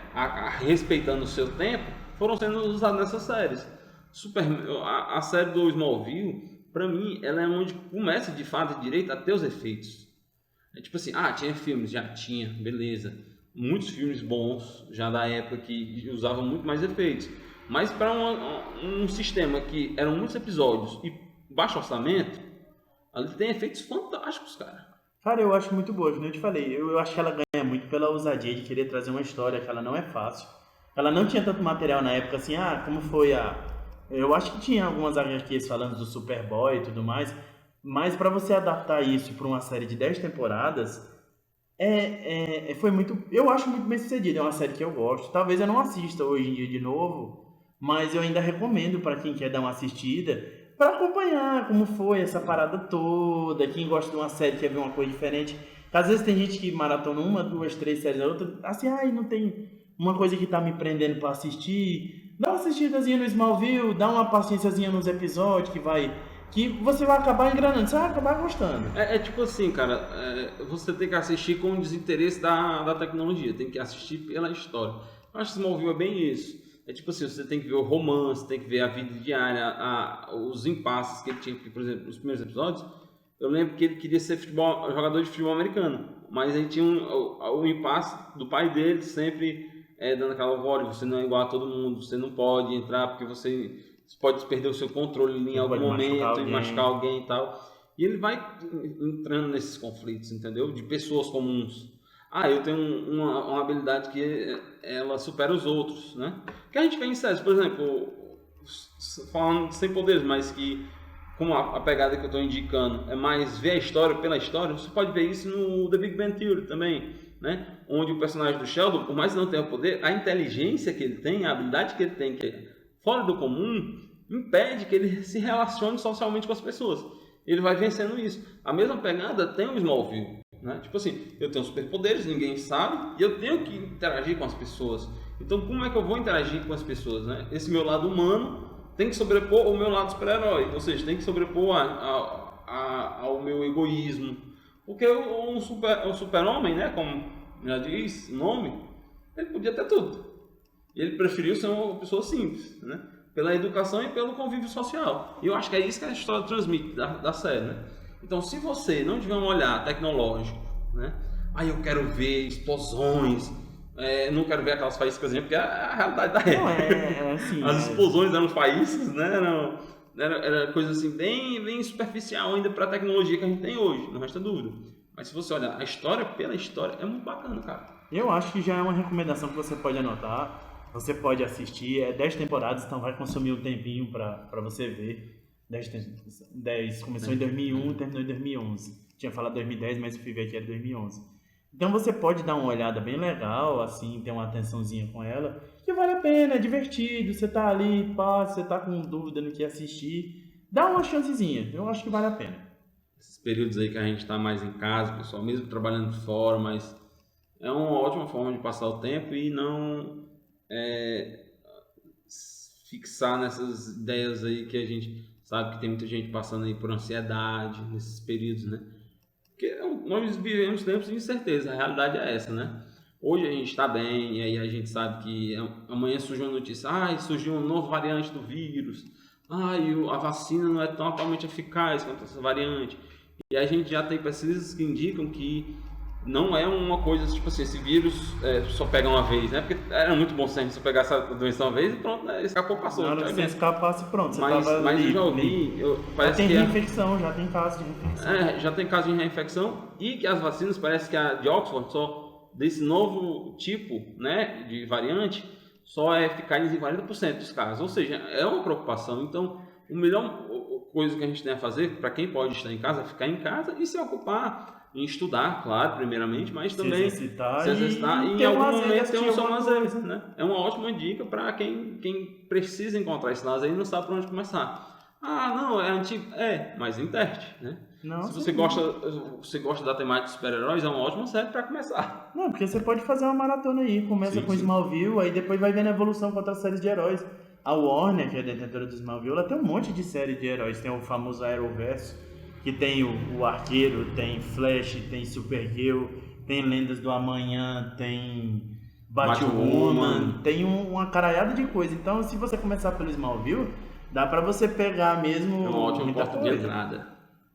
respeitando o seu tempo, foram sendo usadas nessas séries. A série do Smallville, pra mim, ela é onde começa de fato de direito a ter os efeitos. Tipo assim, tinha filmes, já tinha, beleza. Muitos filmes bons, já da época que usavam muito mais efeitos. Mas para um sistema que eram muitos episódios e baixo orçamento, ali tem efeitos fantásticos, cara. Cara, eu acho muito boa, como eu te falei. Eu acho que ela ganha muito pela ousadia de querer trazer uma história que ela não é fácil. Ela não tinha tanto material na época assim, como foi Eu acho que tinha algumas HQs falando do Superboy e tudo mais, mas para você adaptar isso para uma série de 10 temporadas, foi muito... Eu acho muito bem sucedido, é uma série que eu gosto. Talvez eu não assista hoje em dia de novo, mas eu ainda recomendo para quem quer dar uma assistida, para acompanhar como foi essa parada toda, quem gosta de uma série quer ver uma coisa diferente. Às vezes tem gente que maratona 1, 2, 3 séries, a outra, assim, não tem uma coisa que tá me prendendo para assistir. Dá uma assistidazinha no Smallville, dá uma paciênciazinha nos episódios que você vai acabar engranando, você vai acabar gostando. Tipo assim, cara, você tem que assistir com o desinteresse da tecnologia, tem que assistir pela história. Eu acho que Smallville é bem isso. Tipo assim, você tem que ver o romance, tem que ver a vida diária, os impasses que ele tinha, por exemplo, nos primeiros episódios, eu lembro que ele queria ser jogador de futebol americano, mas aí tinha um impasse do pai dele sempre dando aquela voz, você não é igual a todo mundo, você não pode entrar porque você pode perder o seu controle em algum momento e machucar alguém e tal. E ele vai entrando nesses conflitos, entendeu? De pessoas comuns. Eu tenho uma habilidade que ela supera os outros, né? Que a gente vê em séries, por exemplo, falando sem poderes, mas que, como a pegada que eu estou indicando é mais ver a história pela história, você pode ver isso no The Big Bang Theory também, né? Onde o personagem do Sheldon, por mais que não tenha poder, a inteligência que ele tem, a habilidade que ele tem, que é fora do comum, impede que ele se relacione socialmente com as pessoas. Ele vai vencendo isso. A mesma pegada tem o Smallville. Né? Tipo assim, eu tenho superpoderes, ninguém sabe, e eu tenho que interagir com as pessoas. Então, como é que eu vou interagir com as pessoas? Né? Esse meu lado humano tem que sobrepor o meu lado super-herói, ou seja, tem que sobrepor ao meu egoísmo. Porque o super-homem, né, como já diz o nome, ele podia ter tudo. E ele preferiu ser uma pessoa simples, né? Pela educação e pelo convívio social. E eu acho que é isso que a história transmite da série, né? Então, se você não tiver um olhar tecnológico, né? Aí eu quero ver explosões, não quero ver aquelas faíscas, porque é a realidade da época. Assim, as explosões eram faíscas, né? Era coisa assim, bem superficial ainda para a tecnologia que a gente tem hoje, não resta dúvida. Mas se você olhar a história pela história, é muito bacana, cara. Eu acho que já é uma recomendação que você pode anotar. Você pode assistir, 10 temporadas, então vai consumir um tempinho para você ver. 10 começou em 2001 e terminou em 2011. Tinha falado 2010, mas fui ver que era 2011. Então você pode dar uma olhada bem legal, assim, ter uma atençãozinha com ela, que vale a pena, é divertido, você tá ali, pá, você tá com dúvida no que assistir, dá uma chancezinha, eu acho que vale a pena. Esses períodos aí que a gente tá mais em casa, pessoal, mesmo trabalhando fora, mas é uma ótima forma de passar o tempo e não fixar nessas ideias aí que a gente sabe que tem muita gente passando aí por ansiedade nesses períodos, né? Porque nós vivemos tempos de incerteza, a realidade é essa, né? Hoje a gente está bem, e aí a gente sabe que amanhã surgiu uma notícia, surgiu uma nova variante do vírus, a vacina não é tão atualmente eficaz quanto essa variante. E a gente já tem pesquisas que indicam que não é uma coisa tipo assim, esse vírus só pega uma vez, né? Porque era muito bom se a gente só pegar essa doença uma vez e pronto, né? Escapou, passou. Na hora que você escapasse, pronto, você mas tava eu já ouvi, parece já tem que reinfecção, já tem caso de reinfecção. já tem caso de reinfecção e que as vacinas, parece que a de Oxford, só desse novo tipo, né, de variante, só é eficaz em 40% dos casos. Ou seja, é uma preocupação. Então, a melhor coisa que a gente tem a fazer, para quem pode estar em casa, é ficar em casa e se ocupar em estudar, claro, primeiramente, mas também se exercitar e em algum momento ter um seu lazer, né? É uma ótima dica para quem precisa encontrar esse lazer e não sabe por onde começar. Não, é antigo, mas em teste, né? Não, se você gosta da temática de super-heróis, é uma ótima série para começar. Não, porque você pode fazer uma maratona aí, começa com Smallville, aí depois vai vendo a evolução com outras séries de heróis. A Warner, que é a detentora do Smallville, ela tem um monte de série de heróis, tem o famoso Arrowverso, que tem o Arqueiro, tem Flash, tem Supergirl, tem Lendas do Amanhã, tem Batwoman, tem uma caralhada de coisa. Então, se você começar pelo Smallville, dá pra você pegar mesmo é uma ótima porta de entrada.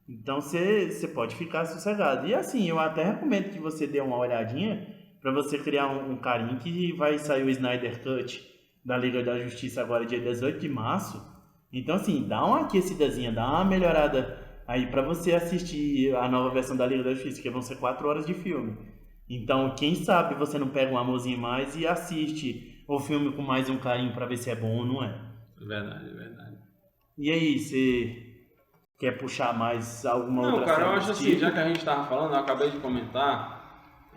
Então, você pode ficar sossegado. E assim, eu até recomendo que você dê uma olhadinha pra você criar um carinho, que vai sair o Snyder Cut da Liga da Justiça agora, dia 18 de março. Então, assim, dá uma aquecidazinha, dá uma melhorada aí pra você assistir a nova versão da Liga da Justiça, que vão ser 4 horas de filme. Então, quem sabe você não pega um amorzinho mais e assiste o filme com mais um carinho pra ver se é bom ou não é. Verdade. E aí, você quer puxar mais alguma outra série? Não, cara, eu acho assim, já que a gente tava falando, eu acabei de comentar,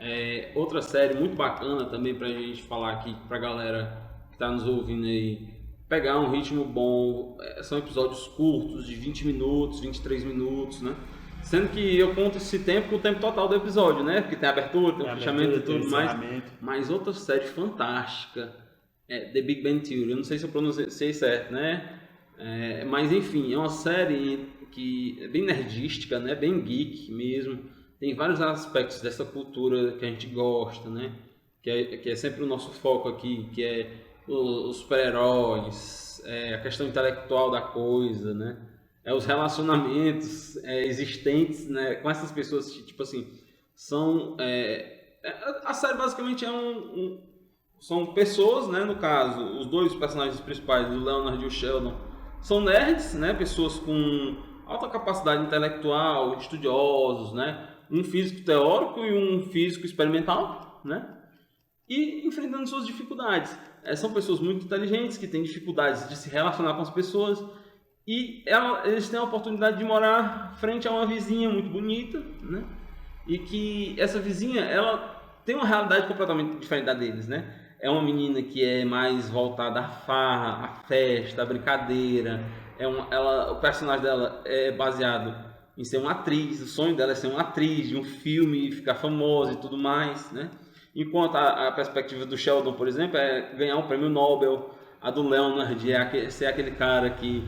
outra série muito bacana também pra gente falar aqui pra galera que tá nos ouvindo aí, pegar um ritmo bom, são episódios curtos, de 20 minutos, 23 minutos, né? Sendo que eu conto esse tempo com o tempo total do episódio, né? Porque tem a abertura, tem o fechamento e tudo mais. Mas outra série fantástica é The Big Bang Theory. Eu não sei se eu pronunciei certo, né? Mas enfim, é uma série que é bem nerdística, né? Bem geek mesmo. Tem vários aspectos dessa cultura que a gente gosta, né? Que é sempre o nosso foco aqui, que é os super-heróis, a questão intelectual da coisa, né? Os relacionamentos existentes, né, com essas pessoas, tipo assim, são... a série basicamente são pessoas, né, no caso, os dois personagens principais, o Leonard e o Sheldon, são nerds, né, pessoas com alta capacidade intelectual, estudiosos, né, um físico teórico e um físico experimental, né, e enfrentando suas dificuldades. São pessoas muito inteligentes, que têm dificuldades de se relacionar com as pessoas, e eles têm a oportunidade de morar frente a uma vizinha muito bonita, né? E que essa vizinha, ela tem uma realidade completamente diferente da deles, né? É uma menina que é mais voltada à farra, à festa, à brincadeira. O personagem dela é baseado em ser uma atriz. O sonho dela é ser uma atriz de um filme, ficar famosa e tudo mais, né? Enquanto a perspectiva do Sheldon, por exemplo, é ganhar um prêmio Nobel, A do Leonard é ser aquele cara que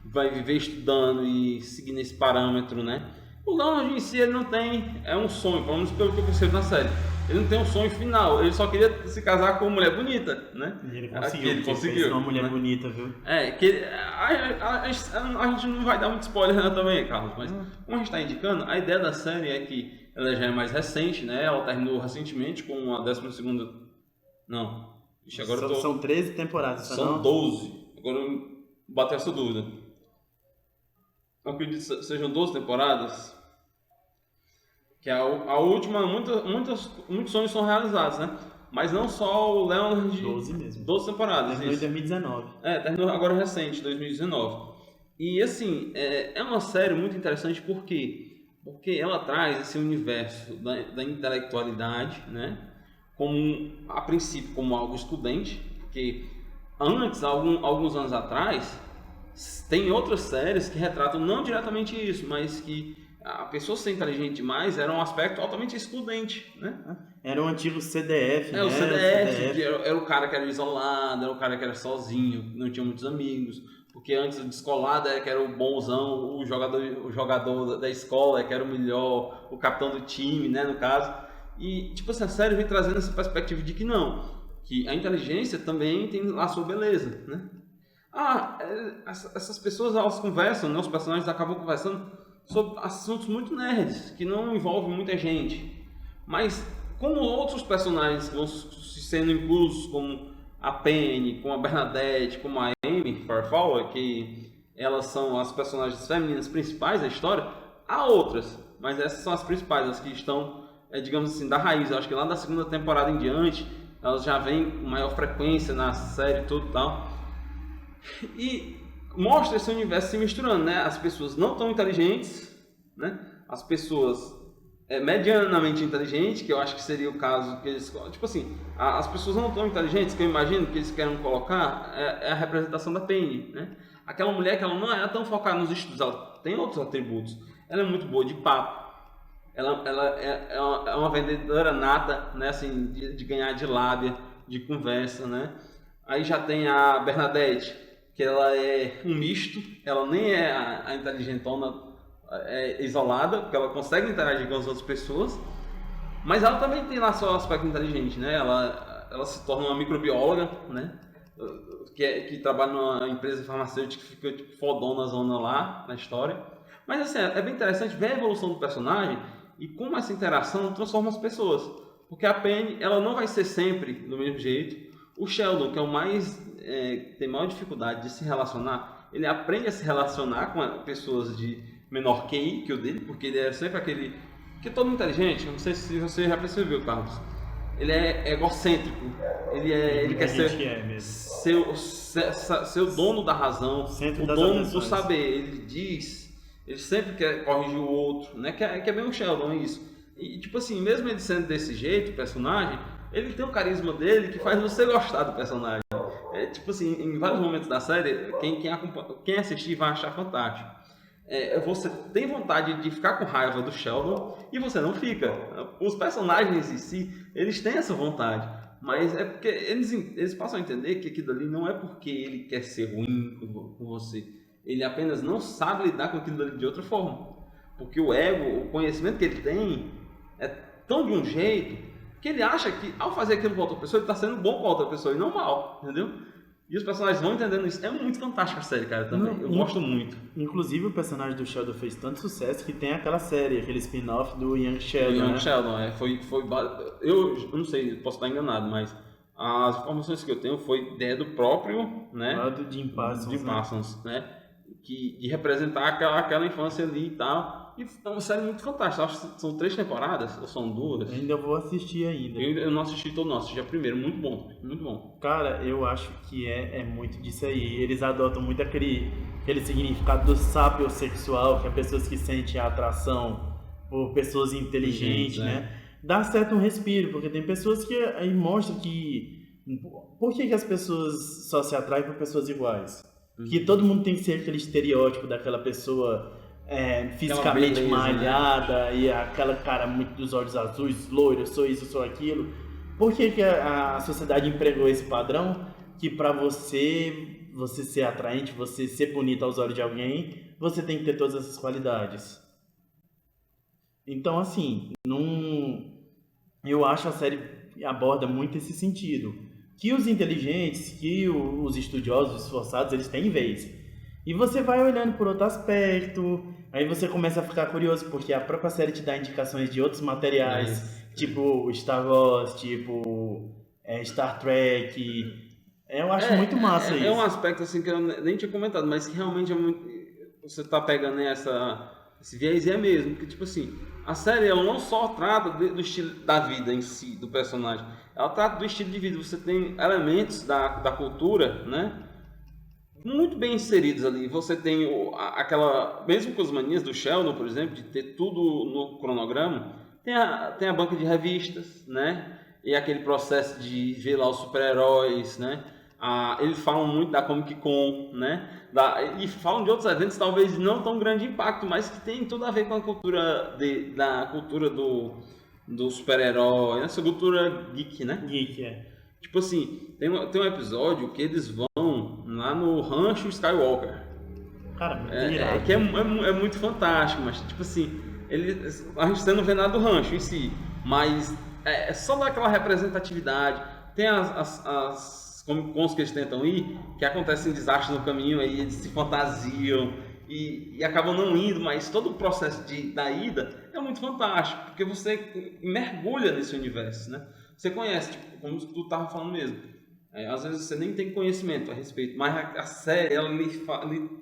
vai viver estudando e seguindo esse parâmetro, né? O Leonard em si, ele não tem... É um sonho, pelo menos pelo que eu percebo na série. Ele não tem um sonho final, ele só queria se casar com uma mulher bonita, né? E ele Ele conseguiu. Fez uma mulher né? bonita, viu? A gente não vai dar muito spoiler né, também, Carlos, mas como a gente está indicando, a ideia da série é que ela já é mais recente, né? Ela terminou recentemente com a 12ª... Não. Ixi, agora São 13 temporadas, são não? 12. Agora bateu essa dúvida. Eu acredito que sejam 12 temporadas. Que a última, muitos sonhos são realizados, né? Mas não só o Leonard... 12 mesmo. 12 temporadas. Terminou em 2019. Terminou agora recente, 2019. E assim, é uma série muito interessante porque ela traz esse universo da intelectualidade, né? Como, a princípio, como algo excludente, porque antes, alguns anos atrás, tem outras séries que retratam não diretamente isso, mas que a pessoa ser inteligente demais era um aspecto altamente excludente, né? Era um antigo CDF, né? O CDF, que era o cara que era isolado, era o cara que era sozinho, não tinha muitos amigos, porque antes o descolado que era o bonzão, o jogador da escola que era o melhor, o capitão do time, né, no caso. E, tipo assim, a série vem trazendo essa perspectiva de que não, que a inteligência também tem a sua beleza, né? Essas pessoas, elas conversam, né, os personagens acabam conversando sobre assuntos muito nerds, que não envolvem muita gente. Mas, como outros personagens vão sendo inclusos, como a Penny, como a Bernadette, como a Amy Farfall, que elas são as personagens femininas principais da história, há outras, mas essas são as principais, as que estão, digamos assim, da raiz. Eu acho que lá da 2ª temporada em diante, elas já vêm com maior frequência na série e tudo e tal. E mostra esse universo se misturando, né? As pessoas não tão inteligentes, né? As pessoas medianamente inteligentes, que eu acho que seria o caso que eles... Tipo assim, as pessoas não tão inteligentes, que eu imagino que eles querem colocar, é a representação da Penny, né? Aquela mulher que ela não é tão focada nos estudos, ela tem outros atributos. Ela é muito boa de papo. Ela é uma vendedora nata, né? Assim, de ganhar de lábia, de conversa, né? Aí já tem a Bernadette, que ela é um misto, ela nem é a inteligentona isolada, porque ela consegue interagir com as outras pessoas, mas ela também tem lá seu aspecto inteligente, né? Ela se torna uma microbióloga, né? Que trabalha numa empresa farmacêutica que fica tipo, fodona zona lá na história. Mas assim, é bem interessante ver a evolução do personagem e como essa interação transforma as pessoas. Porque a Penny, ela não vai ser sempre do mesmo jeito. O Sheldon, que é o mais tem maior dificuldade de se relacionar, ele aprende a se relacionar com pessoas de menor QI que o dele, porque ele é sempre aquele que é todo inteligente. Não sei se você já percebeu, Carlos. Ele é egocêntrico. Ele quer ser o dono da razão, o dono do saber. Ele sempre quer corrigir o outro, né? Que é bem o Sheldon, isso. E tipo assim, mesmo ele sendo desse jeito, o personagem, ele tem o carisma dele que faz você gostar do personagem. Tipo assim, em vários momentos da série, quem assistir vai achar fantástico. Você tem vontade de ficar com raiva do Sheldon e você não fica. Os personagens em si, eles têm essa vontade, mas é porque eles passam a entender que aquilo ali não é porque ele quer ser ruim com você. Ele apenas não sabe lidar com aquilo ali de outra forma. Porque o ego, o conhecimento que ele tem é tão de um jeito que ele acha que ao fazer aquilo com outra pessoa, ele está sendo bom com a outra pessoa e não mal, entendeu? E os personagens vão entendendo isso. É muito fantástica a série, cara, também. Eu gosto muito. Inclusive, o personagem do Sheldon fez tanto sucesso que tem aquela série, aquele spin-off do Young Sheldon, Young Sheldon, eu não sei, posso estar enganado, mas as informações que eu tenho foi ideia do próprio, né? Do Jim Parsons. Jim Parsons, né? De representar aquela infância ali e tal. E é uma série muito fantástica. Acho que são 3 temporadas, ou são 2. Ainda vou assistir ainda. Eu não assisti todo, não. Assisti a primeira. Muito bom, muito bom. Cara, eu acho que é muito disso aí. Eles adotam muito aquele significado do sapiosexual, que é pessoas que sentem a atração por pessoas inteligentes, né? Dá certo um respiro, porque tem pessoas que aí mostram que... Por que as pessoas só se atraem por pessoas iguais? Que todo mundo tem que ser aquele estereótipo daquela pessoa fisicamente beleza, malhada, né? E aquela cara muito dos olhos azuis, loiro, sou isso, sou aquilo. Por que a sociedade empregou esse padrão? que pra você ser atraente, você ser bonito aos olhos de alguém, você tem que ter todas essas qualidades. Então, assim, eu acho a série aborda muito esse sentido. Que os inteligentes, que os estudiosos, os esforçados, eles têm vez. E você vai olhando por outro aspecto, aí você começa a ficar curioso, porque a própria série te dá indicações de outros materiais, tipo Star Wars, tipo Star Trek. Eu acho muito massa É um isso. aspecto assim que eu nem tinha comentado, mas que realmente é muito. Você tá pegando esse viés e é mesmo, porque tipo assim, a série ela não só trata do estilo da vida em si, do personagem, ela trata do estilo de vida. Você tem elementos da cultura, né? Muito bem inseridos ali. Você tem aquela, mesmo com as manias do Sheldon, por exemplo, de ter tudo no cronograma, tem a banca de revistas, né? E aquele processo de ver lá os super-heróis, né? Eles falam muito da Comic Con, né? E falam de outros eventos talvez não tão grande impacto, mas que tem tudo a ver com a cultura da cultura do super-herói, essa cultura geek, né? Geek, é. Tipo assim, tem um episódio que eles vão lá no Rancho Skywalker. Cara, muito irado. Que é muito fantástico, mas tipo assim, a gente não vê nada do rancho em si, mas é só daquela representatividade. Tem as Comic Cons que eles tentam ir, que acontecem desastres no caminho, aí eles se fantasiam e acabam não indo, mas todo o processo da ida é muito fantástico, porque você mergulha nesse universo, né? Você conhece, tipo, como tu estava falando mesmo. Às vezes você nem tem conhecimento a respeito, mas a série, ela lhe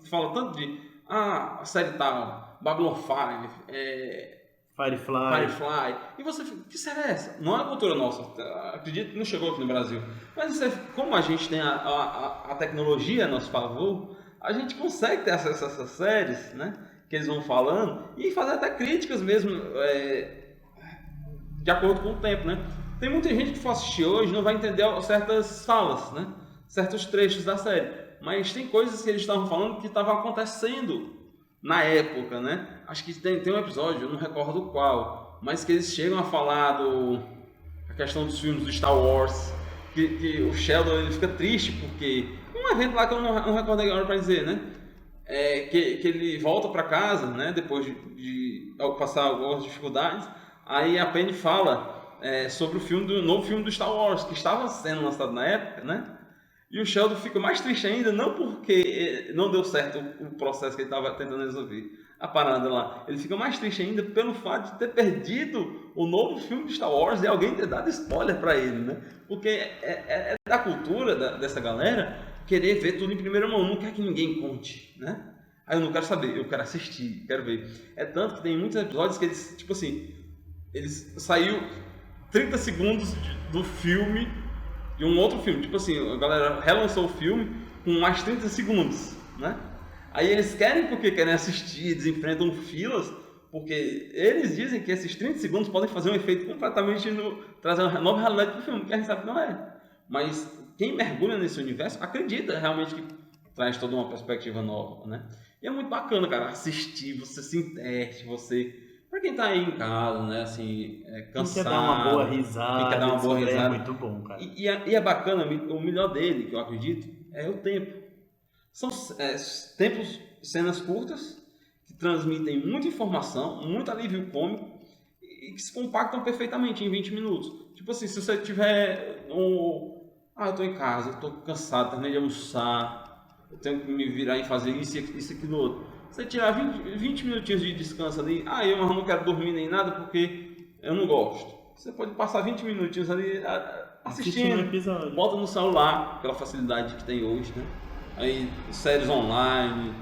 fala tanto de a série tal, Babylon 5, Firefly, e você fica, que série é essa? Não é a cultura nossa, acredito que não chegou aqui no Brasil, mas como a gente tem a tecnologia a nosso favor, a gente consegue ter acesso a essas séries, né, que eles vão falando, e fazer até críticas mesmo, de acordo com o tempo, né? Tem muita gente que for assistir hoje não vai entender certas falas, né? Certos trechos da série. Mas tem coisas que eles estavam falando que estavam acontecendo na época, né? Acho que tem um episódio, eu não recordo qual, mas que eles chegam a falar a questão dos filmes do Star Wars, que o Sheldon ele fica triste porque um evento lá que eu não recordo agora para dizer, né? Que ele volta para casa, né? Depois de passar algumas dificuldades, aí a Penny fala sobre o novo filme do Star Wars, que estava sendo lançado na época, né? E o Sheldon fica mais triste ainda, não porque não deu certo o processo que ele estava tentando resolver, a parada lá. Ele fica mais triste ainda pelo fato de ter perdido o novo filme de Star Wars e alguém ter dado spoiler para ele, né? Porque é da cultura dessa galera querer ver tudo em primeira mão, não quer que ninguém conte, né? Aí eu não quero saber, eu quero assistir, quero ver. É tanto que tem muitos episódios que eles, tipo assim, saiu 30 segundos do filme de um outro filme, tipo assim, a galera relançou o filme com mais 30 segundos, né? Aí eles porque querem assistir, eles enfrentam filas, porque eles dizem que esses 30 segundos podem fazer um efeito completamente trazer uma nova realidade pro filme, que a gente sabe que não é. Mas quem mergulha nesse universo acredita realmente que traz toda uma perspectiva nova, né? E é muito bacana, cara, assistir, você se interte, pra quem tá aí em casa, né, assim, cansado. Quem quer dar uma boa risada. Quem quer dar uma boa risada. É muito bom, cara. E é bacana, o melhor dele, que eu acredito, é o tempo. São cenas curtas, que transmitem muita informação, muito alívio cômico, e que se compactam perfeitamente em 20 minutos. Tipo assim, se você tiver eu tô em casa, eu tô cansado, terminei de almoçar, eu tenho que me virar e fazer isso e aquilo outro. Você tirar 20 minutinhos de descanso ali, eu não quero dormir nem nada porque eu não gosto. Você pode passar 20 minutinhos ali assistindo, episódio. bota no celular, pela facilidade que tem hoje, né? Aí, séries online.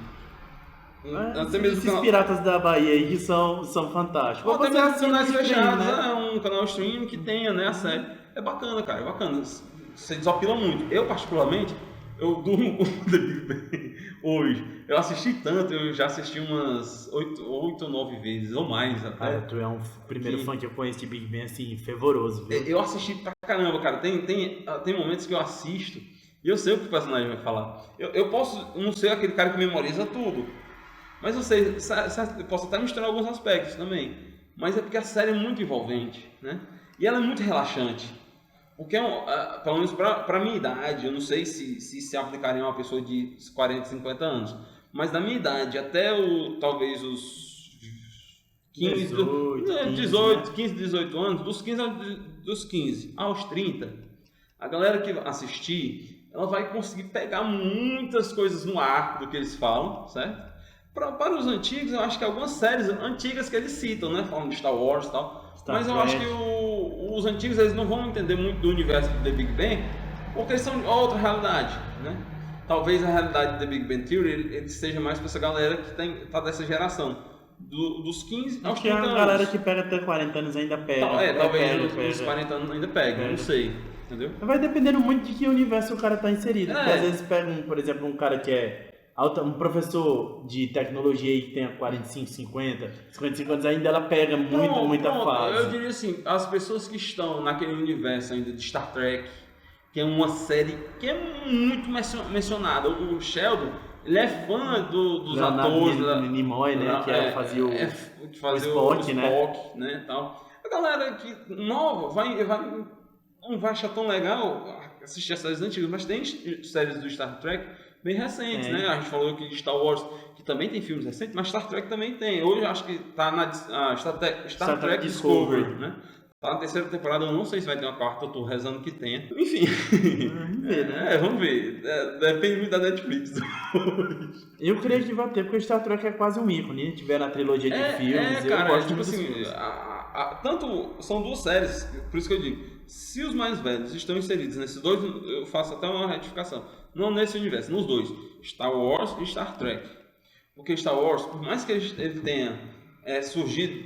Até mesmo esses piratas da Bahia aí que são fantásticos. Ou até mesmo canais fechados, né? Um canal streaming que tenha, né, a série. É bacana, cara, é bacana. Você desopila muito. Eu, particularmente, eu durmo com o The Big Bang hoje. Eu assisti tanto, eu já assisti umas 8 ou 9 vezes, ou mais até. Cara, tu é um primeiro fã que eu conheço de Big Bang, assim, fervoroso, viu? Eu assisti pra caramba, cara. Tem momentos que eu assisto e eu sei o que o personagem vai falar. Eu posso não ser aquele cara que memoriza tudo, mas eu sei, eu posso até misturar alguns aspectos também. Mas é porque a série é muito envolvente, né? E ela é muito relaxante. O que pelo menos para minha idade, eu não sei se aplicaria a uma pessoa de 40, 50 anos, mas da minha idade até talvez os 15, 15, 18 anos, dos 15 aos 30, a galera que assistir, ela vai conseguir pegar muitas coisas no ar do que eles falam, certo? Para os antigos, eu acho que algumas séries antigas que eles citam, né? Falam de Star Wars e tal. Mas eu acho que os antigos eles não vão entender muito do universo do The Big Bang, porque eles são de outra realidade, né? Talvez a realidade do The Big Bang Theory ele seja mais para essa galera que tá dessa geração. Dos 15 aos 30 anos. A galera que pega até 40 anos ainda pega. Talvez os 40 anos ainda pega, não sei. Entendeu? Vai dependendo muito de que universo o cara tá inserido. Porque às vezes pega, por exemplo, um cara que é um professor de tecnologia aí que tenha 45, 50, 55 anos, ainda ela pega muita fase. Eu diria assim, as pessoas que estão naquele universo ainda de Star Trek, que é uma série que é muito mencionada. O Sheldon, ele é fã dos atores. Nimoy, né? Que fazia o Spock, né? Tal. A galera que nova não vai achar tão legal assistir as séries antigas, mas tem séries do Star Trek bem recentes, né? A gente falou aqui de Star Wars, que também tem filmes recentes, mas Star Trek também tem. Hoje eu acho que tá na Star Trek Discovery, né? Tá na terceira temporada, eu não sei se vai ter uma quarta, eu tô rezando que tenha. Enfim. Vamos ver, né? Vamos ver. Depende muito da Netflix. Eu creio que vai ter, porque Star Trek é quase um ícone, né? Tiver na trilogia de filmes. Cara, tipo assim, tanto são duas séries, por isso que eu digo, se os mais velhos estão inseridos nesses dois, eu faço até uma retificação. Não nesse universo, nos dois, Star Wars e Star Trek. Porque Star Wars, por mais que ele tenha surgido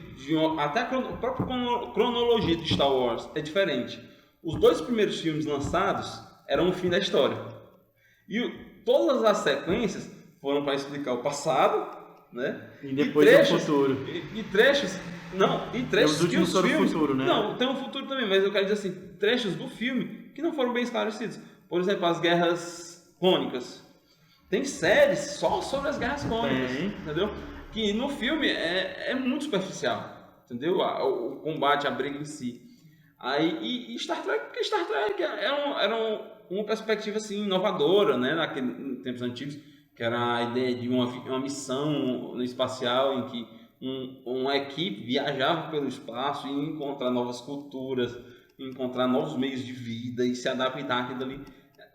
até a própria cronologia de Star Wars é diferente. Os dois primeiros filmes lançados eram o fim da história. E todas as sequências foram para explicar o passado, né? E depois o futuro. E trechos que os filmes... futuro, né? Não, tem um futuro também, mas eu quero dizer assim, trechos do filme que não foram bem esclarecidos. Por exemplo, as guerras clônicas. Tem séries só sobre as guerras clônicas, entendeu? Que no filme é muito superficial, entendeu? O combate, a briga em si. Aí, e Star Trek, porque Star Trek era uma perspectiva assim, inovadora, né? Em tempos antigos, que era a ideia de uma missão espacial em que uma equipe viajava pelo espaço e ia encontrar novas culturas, encontrar novos meios de vida e se adaptar àquilo ali.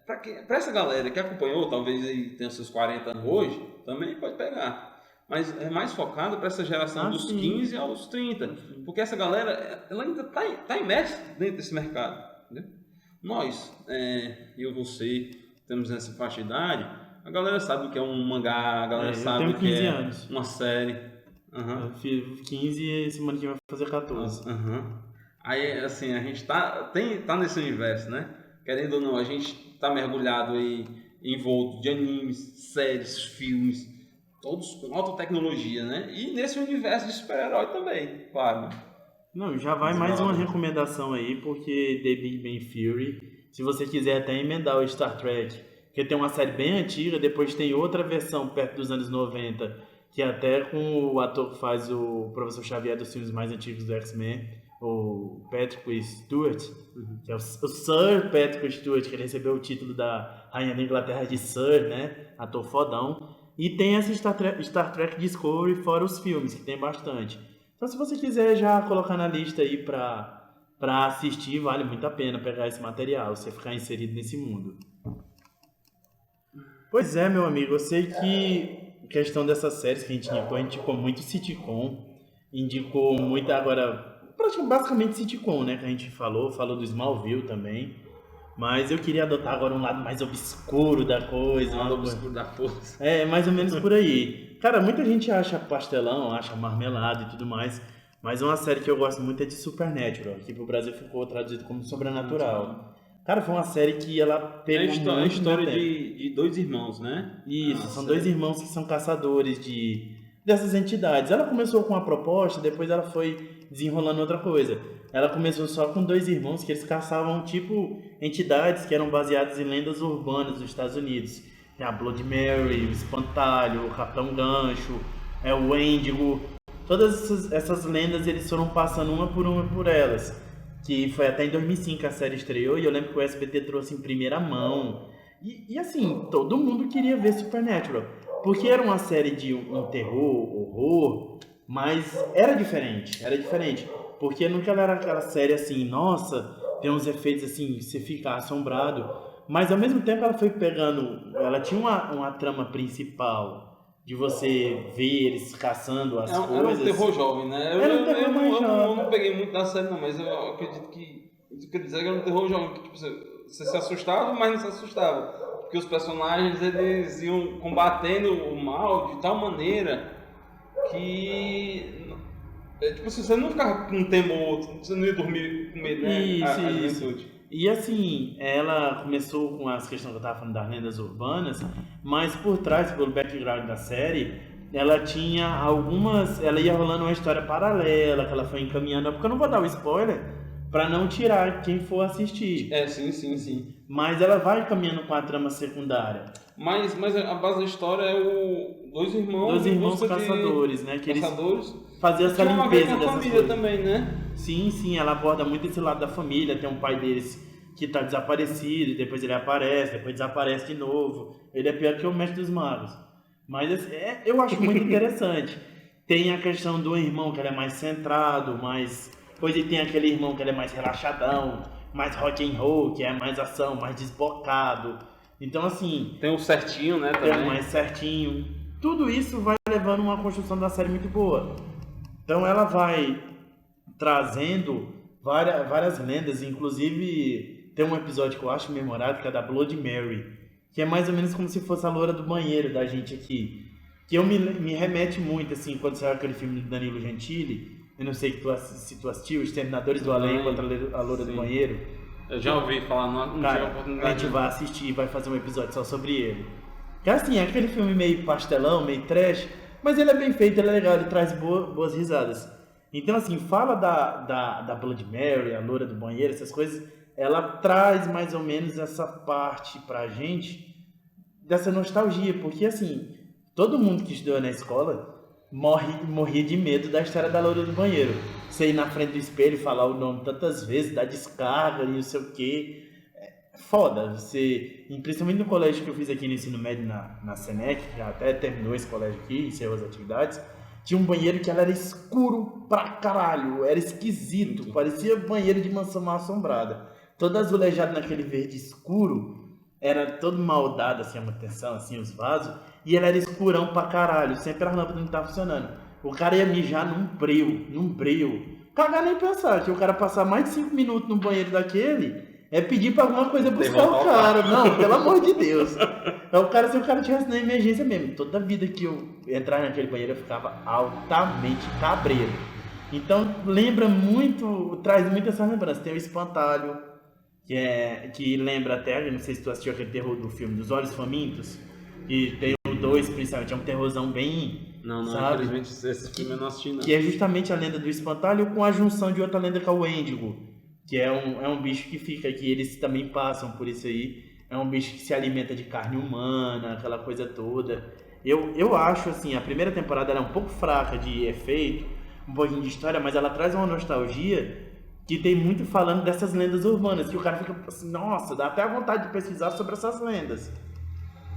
Para essa galera que acompanhou, talvez aí tenha seus 40 anos hoje, também pode pegar. Mas é mais focado para essa geração dos 15 aos 30. Porque essa galera, ela ainda está imersa dentro desse mercado. Entendeu? Nós, eu, você, temos essa faixa de idade, a galera sabe o que é um mangá, a galera sabe o que é uma série. Eu fiz 15 e semana que vai fazer 14. Aí, assim, a gente tá nesse universo, né? Querendo ou não, a gente tá mergulhado aí, envolto de animes, séries, filmes, todos com alta tecnologia, né? E nesse universo de super-herói também, claro. Não, já vai mais uma recomendação aí, porque The Big Bang Theory, se você quiser até emendar o Star Trek, que tem uma série bem antiga, depois tem outra versão perto dos anos 90, que até com o ator que faz o Professor Xavier dos filmes mais antigos do X-Men, o Patrick Stewart, que é o Sir Patrick Stewart, que ele recebeu o título da Rainha da Inglaterra de Sir, né? Ator fodão. E tem essa Star Trek Discovery fora os filmes, que tem bastante. Então se você quiser já colocar na lista aí pra assistir, vale muito a pena pegar esse material, você ficar inserido nesse mundo. Pois é, meu amigo, eu sei que questão dessas séries que a gente indicou muito sitcom, indicou muito agora... basicamente sitcom, né, que a gente falou do Smallville também, mas eu queria adotar agora um lado mais obscuro da coisa. Obscuro da força. Mais ou menos por aí. Cara, muita gente acha pastelão, acha marmelada e tudo mais, mas uma série que eu gosto muito é de Supernatural, que pro Brasil ficou traduzido como Sobrenatural. Cara, foi uma série que ela pegou a história de dois irmãos, né? Isso, são dois irmãos que são caçadores dessas entidades. Ela começou com uma proposta, depois ela foi desenrolando outra coisa. Ela começou só com dois irmãos que eles caçavam tipo entidades que eram baseadas em lendas urbanas dos Estados Unidos. A Blood Mary, o Espantalho, o Capitão Gancho, o Wendigo. Todas essas lendas eles foram passando uma por elas. que foi até em 2005 que a série estreou, e eu lembro que o SBT trouxe em primeira mão. E assim, todo mundo queria ver Supernatural, porque era uma série de um terror, horror, mas era diferente, porque nunca ela era aquela série assim, nossa, tem uns efeitos assim, você fica assombrado, mas ao mesmo tempo ela foi pegando, ela tinha uma trama principal, de você ver eles caçando as coisas. Era um terror jovem, né? Eu não peguei muito da série não, mas eu acredito que... Eu queria dizer que era um terror jovem, que tipo, você se assustava, mas não se assustava. Porque os personagens, eles iam combatendo o mal de tal maneira que... Tipo assim, você não ficava com temor, você não ia dormir com medo, né? Isso. E assim, ela começou com as questões que eu tava falando das lendas urbanas, mas por trás, pelo background da série, ela tinha ela ia rolando uma história paralela, que ela foi encaminhando, porque eu não vou dar o spoiler, pra não tirar quem for assistir. Sim. Mas ela vai caminhando com a trama secundária. Mas a base da história é dois irmãos caçadores, né? Que caçadores. Eles faziam essa limpeza dessas família coisas. Também, né? Sim, ela aborda muito esse lado da família. Tem um pai deles que tá desaparecido, depois ele aparece, depois desaparece de novo. Ele é pior que o Mestre dos Magos. Mas eu acho muito interessante. Tem a questão do irmão que ele é mais centrado, depois ele tem aquele irmão que ele é mais relaxadão, mais rock and roll, que é mais ação, mais desbocado. Então assim... Tem um certinho, né? Também. Tem um mais certinho. Tudo isso vai levando uma construção da série muito boa. Então ela vai trazendo várias lendas, inclusive tem um episódio que eu acho memorável, que é da Blood Mary, que é mais ou menos como se fosse a loura do banheiro da gente aqui. Que me remete muito, assim, quando saiu aquele filme do Danilo Gentili, eu não sei se tu assistiu, Os Terminadores do Além contra a loura do banheiro. Eu já ouvi falar, não tive a oportunidade. A gente vai assistir e vai fazer um episódio só sobre ele. Que assim, é aquele filme meio pastelão, meio trash, mas ele é bem feito, ele é legal, ele traz boas risadas. Então assim, fala da Blood Mary, a loura do banheiro, essas coisas, ela traz mais ou menos essa parte pra gente, dessa nostalgia, porque assim, todo mundo que estudou na escola morria de medo da história da loura do banheiro. Você ir na frente do espelho e falar o nome tantas vezes, dar descarga e não sei o que. Foda. Principalmente no colégio que eu fiz aqui no ensino médio na Senec, já até terminou esse colégio aqui, encerrou as atividades, tinha um banheiro que ela era escuro pra caralho, era esquisito, parecia banheiro de mansão mal assombrada. Todo azulejado naquele verde escuro, era todo mal dado assim, a manutenção, assim, os vasos, e ele era escurão pra caralho, sempre as lâmpadas não estavam funcionando. O cara ia mijar num breu. Cagar nem pensar, que o cara passar mais de 5 minutos no banheiro daquele, é pedir pra alguma coisa buscar o cara. Não, pelo amor de Deus. Se o cara tivesse na emergência mesmo, toda vida que eu entrava naquele banheiro eu ficava altamente cabreiro. Então lembra muito, traz muito essa lembrança. Tem o Espantalho, que lembra até, não sei se tu assistiu aquele terror do filme dos Olhos Famintos, que tem o 2 principalmente, é um terrorzão bem... Não, infelizmente esse filme eu não assisti não. Que é justamente a lenda do Espantalho com a junção de outra lenda que é o Wendigo, que é um bicho que fica aqui, eles também passam por isso aí, é um bicho que se alimenta de carne humana, aquela coisa toda. Eu acho assim, a primeira temporada ela é um pouco fraca de efeito, um pouquinho de história, mas ela traz uma nostalgia que tem muito falando dessas lendas urbanas, que o cara fica assim, nossa, dá até vontade de pesquisar sobre essas lendas.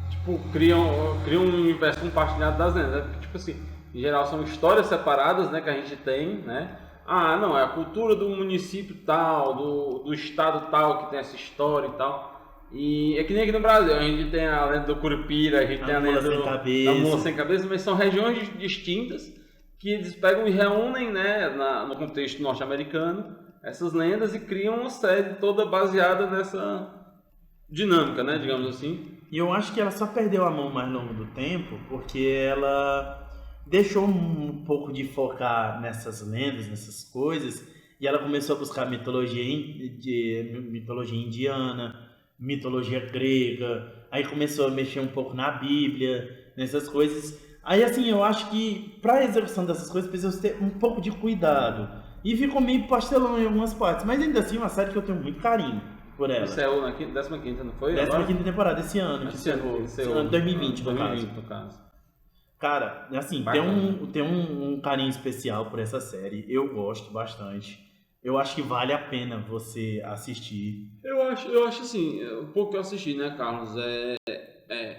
Tipo, cria um universo compartilhado das lendas, né? Tipo assim, em geral são histórias separadas, né, que a gente tem, né? Ah, não, é a cultura do município tal, do estado tal que tem essa história e tal. E é que nem aqui no Brasil, a gente tem a lenda do Curupira, a gente tem a lenda da Mula Sem Cabeça, mas são regiões distintas que eles pegam e reúnem, né, no contexto norte-americano, essas lendas e criam uma série toda baseada nessa dinâmica, né, digamos assim. E eu acho que ela só perdeu a mão mais longo do tempo porque ela deixou um pouco de focar nessas lendas, nessas coisas, e ela começou a buscar mitologia indiana, mitologia grega, aí começou a mexer um pouco na Bíblia, nessas coisas. Aí assim, eu acho que para a execução dessas coisas precisa ter um pouco de cuidado. E ficou meio pastelão em algumas partes, mas ainda assim é uma série que eu tenho muito carinho por ela. Isso é na 15ª, não foi? 15ª temporada, esse ano, que encerrou. Esse ano, 2020, no caso. Cara, assim, tem um carinho especial por essa série. Eu gosto bastante. eu acho que vale a pena você assistir. Eu acho assim, o pouco que eu assisti, né, Carlos,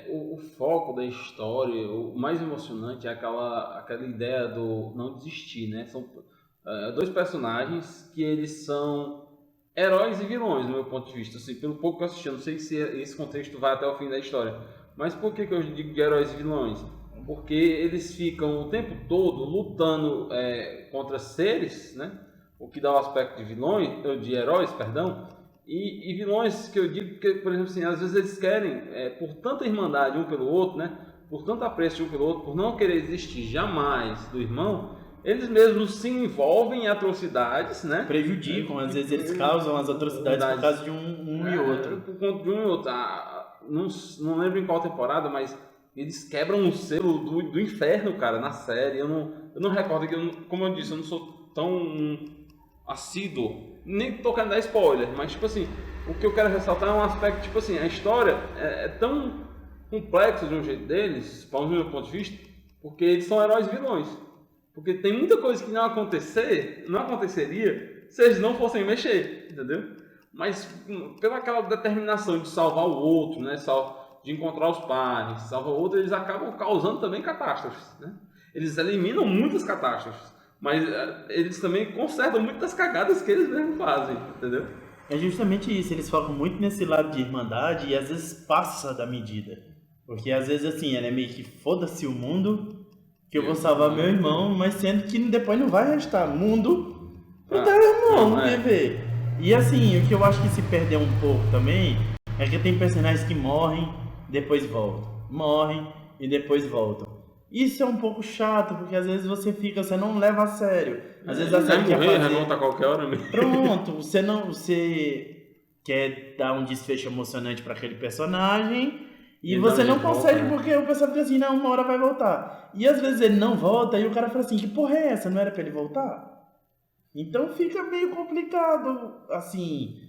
o foco da história, o mais emocionante é aquela ideia do não desistir, né? São dois personagens que eles são heróis e vilões, do meu ponto de vista. Assim, pelo pouco que eu assisti, eu não sei se esse contexto vai até o fim da história. Mas por que eu digo de heróis e vilões? Porque eles ficam o tempo todo lutando contra seres, né? O que dá o aspecto de vilões, de heróis, perdão, e vilões que eu digo que, por exemplo, assim, às vezes eles querem, por tanta irmandade um pelo outro, né? Por tanto apreço de um pelo outro, por não querer existir jamais do irmão, eles mesmos se envolvem em atrocidades, né? Prejudicam, às vezes eles causam as atrocidades por causa de um e outro. Por conta de um e outro. Não lembro em qual temporada, mas eles quebram o selo do inferno, cara, na série. Eu não recordo, como eu disse, eu não sou tão assíduo, nem tô querendo dar spoiler, mas tipo assim, o que eu quero ressaltar é um aspecto, tipo assim, a história é tão complexa de um jeito deles, para meu ponto de vista, porque eles são heróis e vilões. Porque tem muita coisa que não aconteceria se eles não fossem mexer, entendeu? Mas pela aquela determinação de salvar o outro, né, de encontrar os pares, salvar o outro, eles acabam causando também catástrofes, né? Eles eliminam muitas catástrofes, mas eles também consertam muitas cagadas que eles mesmos fazem, entendeu? É justamente isso, eles focam muito nesse lado de irmandade e às vezes passa da medida. Porque às vezes assim, é meio que foda-se o mundo, que eu vou salvar meu irmão, mas sendo que depois não vai restar mundo pro teu irmão, não quer ver. E assim, o que eu acho que se perdeu um pouco também é que tem personagens que morrem, depois voltam. Morrem e depois voltam. Isso é um pouco chato, porque às vezes você não leva a sério. Às vezes a série quer fazer... volta a qualquer hora mesmo. Pronto, você quer dar um desfecho emocionante para aquele personagem e você não consegue volta, porque o pessoal fica assim, não, uma hora vai voltar. E às vezes ele não volta e o cara fala assim, que porra é essa? Não era para ele voltar? Então fica meio complicado, assim...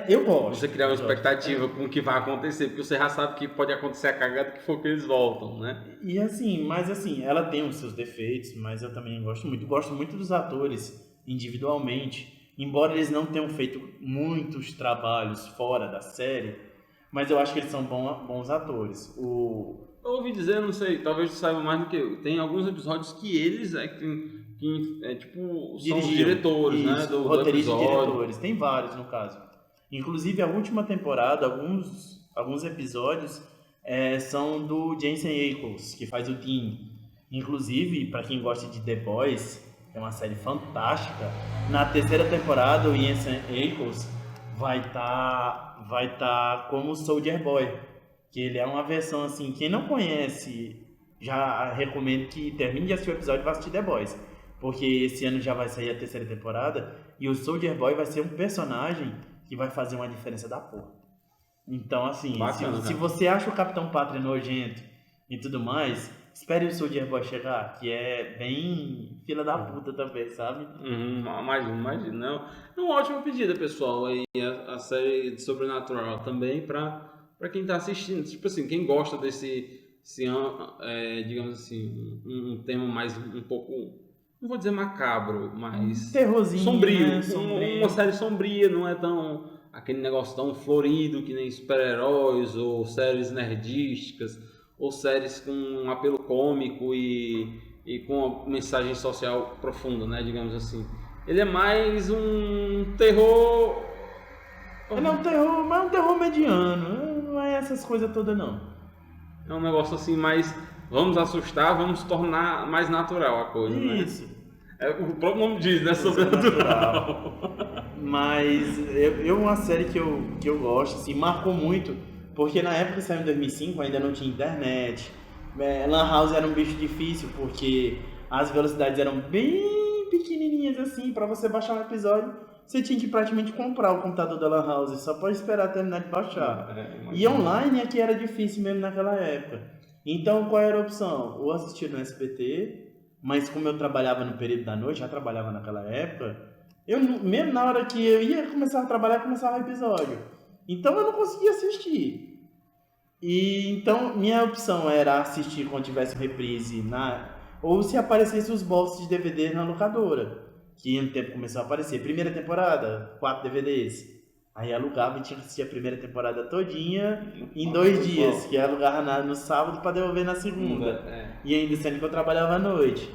eu gosto. Você criar uma expectativa com o que vai acontecer, porque você já sabe que pode acontecer a cagada que for que eles voltam, né? E assim, mas assim, ela tem os seus defeitos, mas eu também gosto muito dos atores individualmente, embora eles não tenham feito muitos trabalhos fora da série, mas eu acho que eles são bons atores. Eu ouvi dizer, não sei, talvez você saiba mais do que eu, tem alguns episódios que eles tipo, são os diretores, isso, né? Roteiristas e diretores, tem vários no caso. Inclusive a última temporada, alguns episódios são do Jensen Ackles, que faz o Dean. Inclusive, para quem gosta de The Boys, é uma série fantástica. Na terceira temporada, o Jensen Ackles vai tá como Soldier Boy, que ele é uma versão assim, quem não conhece, já recomendo que termine de assistir o episódio e vá assistir The Boys, porque esse ano já vai sair a terceira temporada e o Soldier Boy vai ser um personagem que vai fazer uma diferença da porra. Então, assim, bacana, se você acha o Capitão Pátria nojento e tudo mais, espere o Soldier Boy chegar, que é bem fila da puta também, sabe? Imagina. É uma ótima pedida, pessoal, aí a série de Sobrenatural também pra quem tá assistindo. Tipo assim, quem gosta digamos assim, um tema mais um pouco... Não vou dizer macabro, mas... terrorzinho, sombrio. Né? Sombrio. Uma série sombria, não é tão... aquele negócio tão florido que nem super-heróis ou séries nerdísticas ou séries com um apelo cômico e com uma mensagem social profunda, né? Digamos assim. Ele é mais um terror... Ele é um terror, mas é um terror mediano. Não é essas coisas todas, não. É um negócio assim mais... vamos assustar, vamos tornar mais natural a coisa, isso. Né? O próprio nome diz, né? Sobrenatural. Mas uma série que eu gosto, assim, marcou muito, porque na época que saiu em 2005 ainda não tinha internet. Lan House era um bicho difícil, porque as velocidades eram bem pequenininhas assim, pra você baixar um episódio, você tinha que praticamente comprar o computador da Lan House, só pode esperar terminar de baixar. E online é que era difícil mesmo naquela época. Então, qual era a opção? Ou assistir no SBT, mas como eu trabalhava no período da noite, já trabalhava naquela época, mesmo na hora que eu ia começar a trabalhar, começava o episódio. Então, eu não conseguia assistir. E então, minha opção era assistir quando tivesse reprise, ou se aparecesse os boxes de DVD na locadora. que no tempo começou a aparecer. Primeira temporada, 4 DVDs. Aí alugava e tinha que assistir a primeira temporada todinha em 2 dias, que alugava no sábado para devolver na segunda. E ainda sendo que eu trabalhava à noite.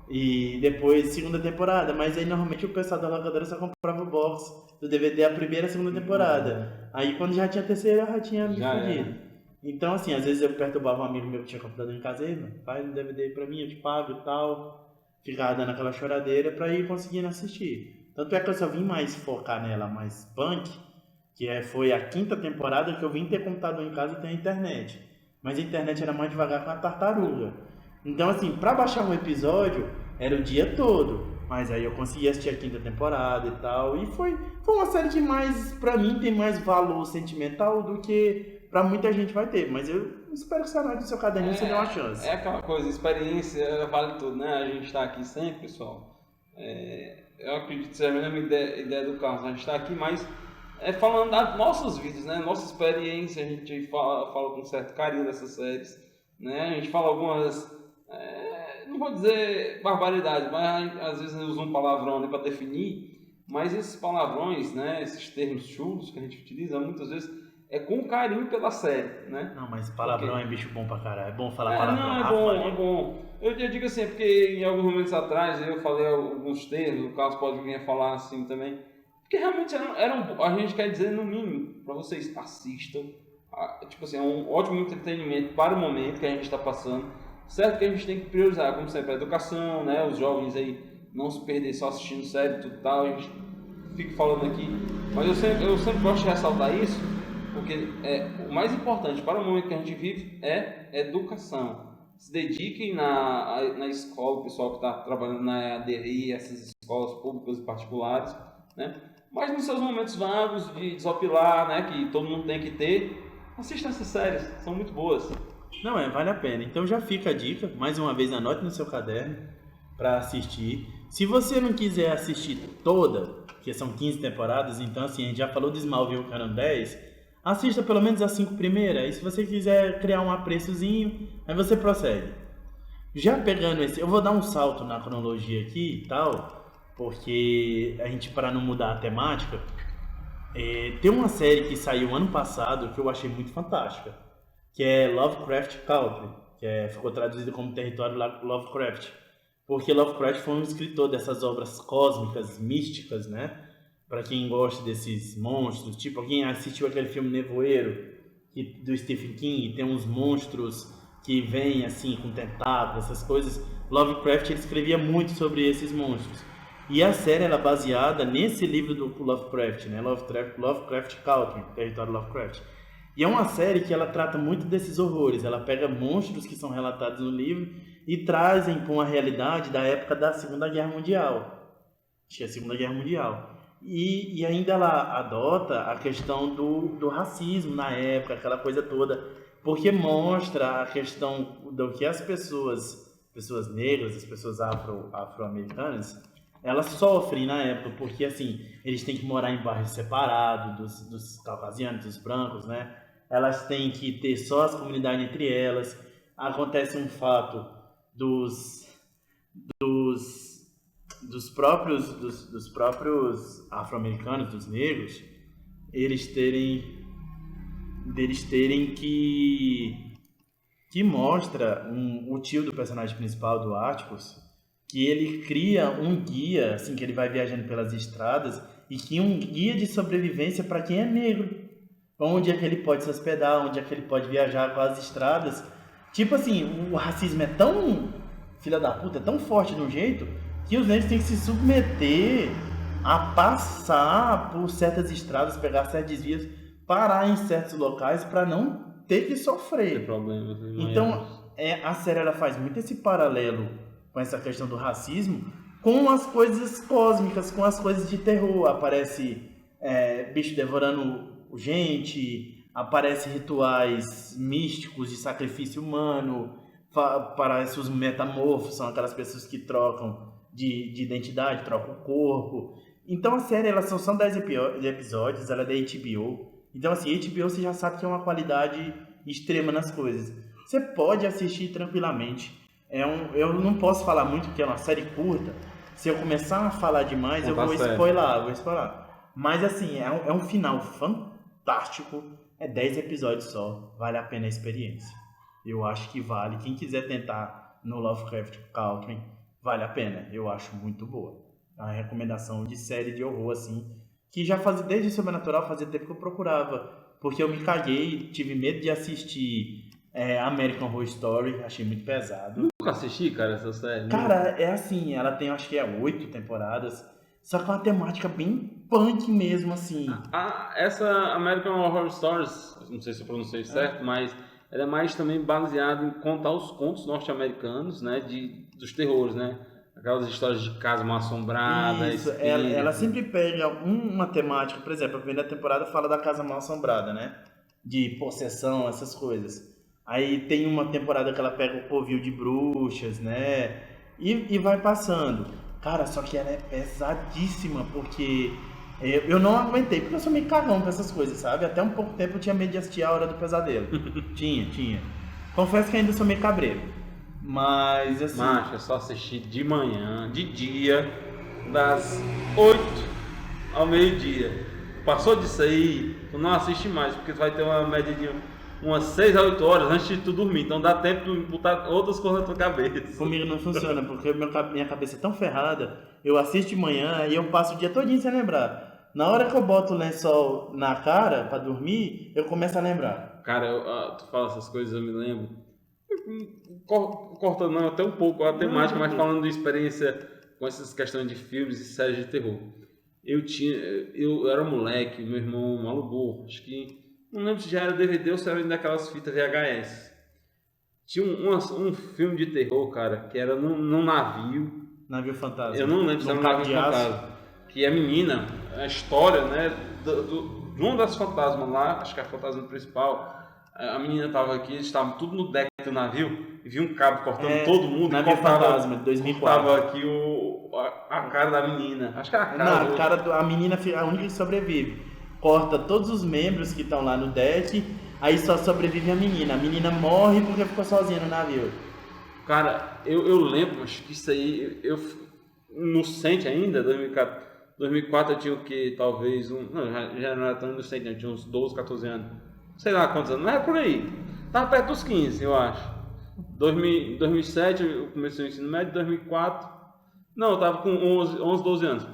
E depois, segunda temporada, mas aí normalmente o pessoal da locadora só comprava o box do DVD a primeira e a segunda temporada. Aí quando já tinha a terceira, eu já tinha me fudido. Então assim, às vezes eu perturbava um amigo meu que tinha computador em casa, mano, faz um DVD aí pra mim, eu te pago e tal. Ficava dando aquela choradeira pra ir conseguindo assistir. Tanto é que eu só vim mais focar nela, mais punk, foi a 5ª temporada que eu vim ter computador em casa e ter internet. Mas a internet era mais devagar com a tartaruga. Então assim, pra baixar um episódio, era o dia todo. Mas aí eu consegui assistir a 5ª temporada e tal. E foi uma série que mais, pra mim, tem mais valor sentimental do que pra muita gente vai ter. Mas eu espero que você anote no seu caderninho e você dê uma chance. É aquela coisa, experiência vale tudo, né? A gente tá aqui sempre, pessoal. Eu acredito que seja a mesma ideia do Carlos. A gente tá aqui, mas falando das nossas vidas, né? Nossa experiência, a gente fala com certo carinho dessas séries, né? A gente fala algumas, não vou dizer barbaridade, mas às vezes usa um palavrão ali para definir, mas esses palavrões, né? Esses termos chulos que a gente utiliza muitas vezes é com carinho pela série, né? Não, mas palavrão é bicho bom pra caralho, é bom falar palavrão. Não, é bom. Eu digo assim, porque em alguns momentos atrás eu falei alguns termos, o Carlos pode vir a falar assim também. Porque realmente a gente quer dizer, no mínimo, para vocês assistam. Tipo assim, é um ótimo entretenimento para o momento que a gente está passando. Certo que a gente tem que priorizar, como sempre, a educação, né? Os jovens aí não se perder só assistindo série e tudo tal. A gente fica falando aqui. Mas eu sempre gosto de ressaltar isso, porque o mais importante para o momento que a gente vive é educação. Se dediquem na escola, o pessoal que está trabalhando na EAD, essas escolas públicas e particulares, né? Mas nos seus momentos vagos de desopilar, né, que todo mundo tem que ter, assista essas séries, são muito boas. Não, vale a pena. Então já fica a dica, mais uma vez anote no seu caderno para assistir. Se você não quiser assistir toda, que são 15 temporadas, então assim, a gente já falou de Smallville, que eram 10, assista pelo menos as 5 primeiras, e se você quiser criar um apreçozinho, aí você prossegue. Já pegando eu vou dar um salto na cronologia aqui e tal, porque a gente, para não mudar a temática, tem uma série que saiu ano passado que eu achei muito fantástica, que é Lovecraft Country, que ficou traduzido como Território Lovecraft, porque Lovecraft foi um escritor dessas obras cósmicas, místicas, né? Para quem gosta desses monstros, tipo, quem assistiu aquele filme Nevoeiro, do Stephen King, tem uns monstros que vêm assim com tentáculos, essas coisas. Lovecraft ele escrevia muito sobre esses monstros. E a série é baseada nesse livro do Lovecraft, né? Lovecraft Country, Território Lovecraft. E é uma série que ela trata muito desses horrores. Ela pega monstros que são relatados no livro e trazem para uma realidade da época da Segunda Guerra Mundial. Acho que é a Segunda Guerra Mundial. E ainda ela adota a questão do racismo na época, aquela coisa toda, porque mostra a questão do que as pessoas negras, as pessoas afro-americanas, elas sofrem na época, porque assim, eles têm que morar em bairros separados dos caucasianos, dos brancos, né? Elas têm que ter só as comunidades entre elas. Acontece um fato dos próprios afro-americanos, dos negros, eles terem que mostra o tio do personagem principal, do Atticus, que ele cria um guia, assim, que ele vai viajando pelas estradas, e que um guia de sobrevivência para quem é negro. Onde é que ele pode se hospedar, onde é que ele pode viajar com as estradas. Tipo assim, o racismo é tão filha da puta, é tão forte de um jeito, que os negros têm que se submeter a passar por certas estradas, pegar certos desvios, parar em certos locais para não ter que sofrer. Tem problemas, então, a série ela faz muito esse paralelo com essa questão do racismo, com as coisas cósmicas, com as coisas de terror. Aparece bicho devorando gente, aparece rituais místicos de sacrifício humano, aparece os metamorfos, são aquelas pessoas que trocam de identidade, trocam o corpo. Então a série, são 10 episódios, ela é da HBO. Então assim, HBO você já sabe que é uma qualidade extrema nas coisas. Você pode assistir tranquilamente. Eu não posso falar muito porque é uma série curta, se eu começar a falar demais, eu vou spoiler. Mas assim, é um final fantástico. É 10 episódios só. Vale a pena a experiência. Eu acho que vale. Quem quiser tentar no Lovecraft Country, vale a pena. Eu acho muito boa. É uma recomendação de série de horror, assim, que já fazia, desde Sobrenatural, fazia tempo que eu procurava. Porque eu me caguei, tive medo de assistir American Horror Story, achei muito pesado. Nunca assisti, cara, essa série. Cara, é assim, ela tem, acho que 8 temporadas, só que é uma temática bem punk mesmo, assim. Essa American Horror Stories, não sei se eu pronunciei certo, mas ela é mais também baseada em contar os contos norte-americanos, né, dos terrores, né? Aquelas histórias de casa mal assombrada. Isso, ela sempre pega uma temática, por exemplo, a primeira temporada fala da casa mal assombrada, né? De possessão, essas coisas. Aí tem uma temporada que ela pega o covil de bruxas, né? E vai passando. Cara, só que ela é pesadíssima, porque eu não aguentei, porque eu sou meio cagão com essas coisas, sabe? Até um pouco tempo eu tinha medo de assistir A Hora do Pesadelo. tinha. Confesso que ainda sou meio cabreiro. Mas assim. Macho, é só assistir de manhã, de dia, das 8 ao meio-dia. Passou disso aí, tu não assiste mais, porque tu vai ter uma média de umas 6 a 8 horas antes de tu dormir. Então dá tempo de botar outras coisas na tua cabeça. Comigo não funciona, porque minha cabeça é tão ferrada. Eu assisto de manhã e eu passo o dia todinho sem lembrar. Na hora que eu boto o lençol na cara pra dormir, eu começo a lembrar. Cara, tu fala essas coisas, eu me lembro. Cortando até um pouco a temática, mas falando de experiência com essas questões de filmes e séries de terror. Eu era moleque, meu irmão alugou, acho que não lembro se já era DVD ou se era daquelas fitas VHS. Tinha um filme de terror, cara, que era num navio. Navio fantasma. Eu não lembro se era um navio fantasma. Que a menina, a história, né, de uma das fantasmas lá, acho que é a fantasma principal. A menina tava aqui, eles estavam tudo no deck do navio e vi um cabo cortando todo mundo. Navio fantasma de 2004. Tava aqui a cara da menina. Acho que era a cara. A menina, a única que sobrevive. Corta todos os membros que estão lá no deck, aí só sobrevive a menina. A menina morre porque ficou sozinha no navio. Cara, eu lembro, acho que isso aí, eu inocente ainda, 2004 eu tinha o que, talvez, já não era tão inocente, eu tinha uns 12, 14 anos. Sei lá quantos anos, mas era por aí. Tava perto dos 15, eu acho. 2007 eu comecei o ensino médio, 2004... Não, eu tava com 11, 12 anos.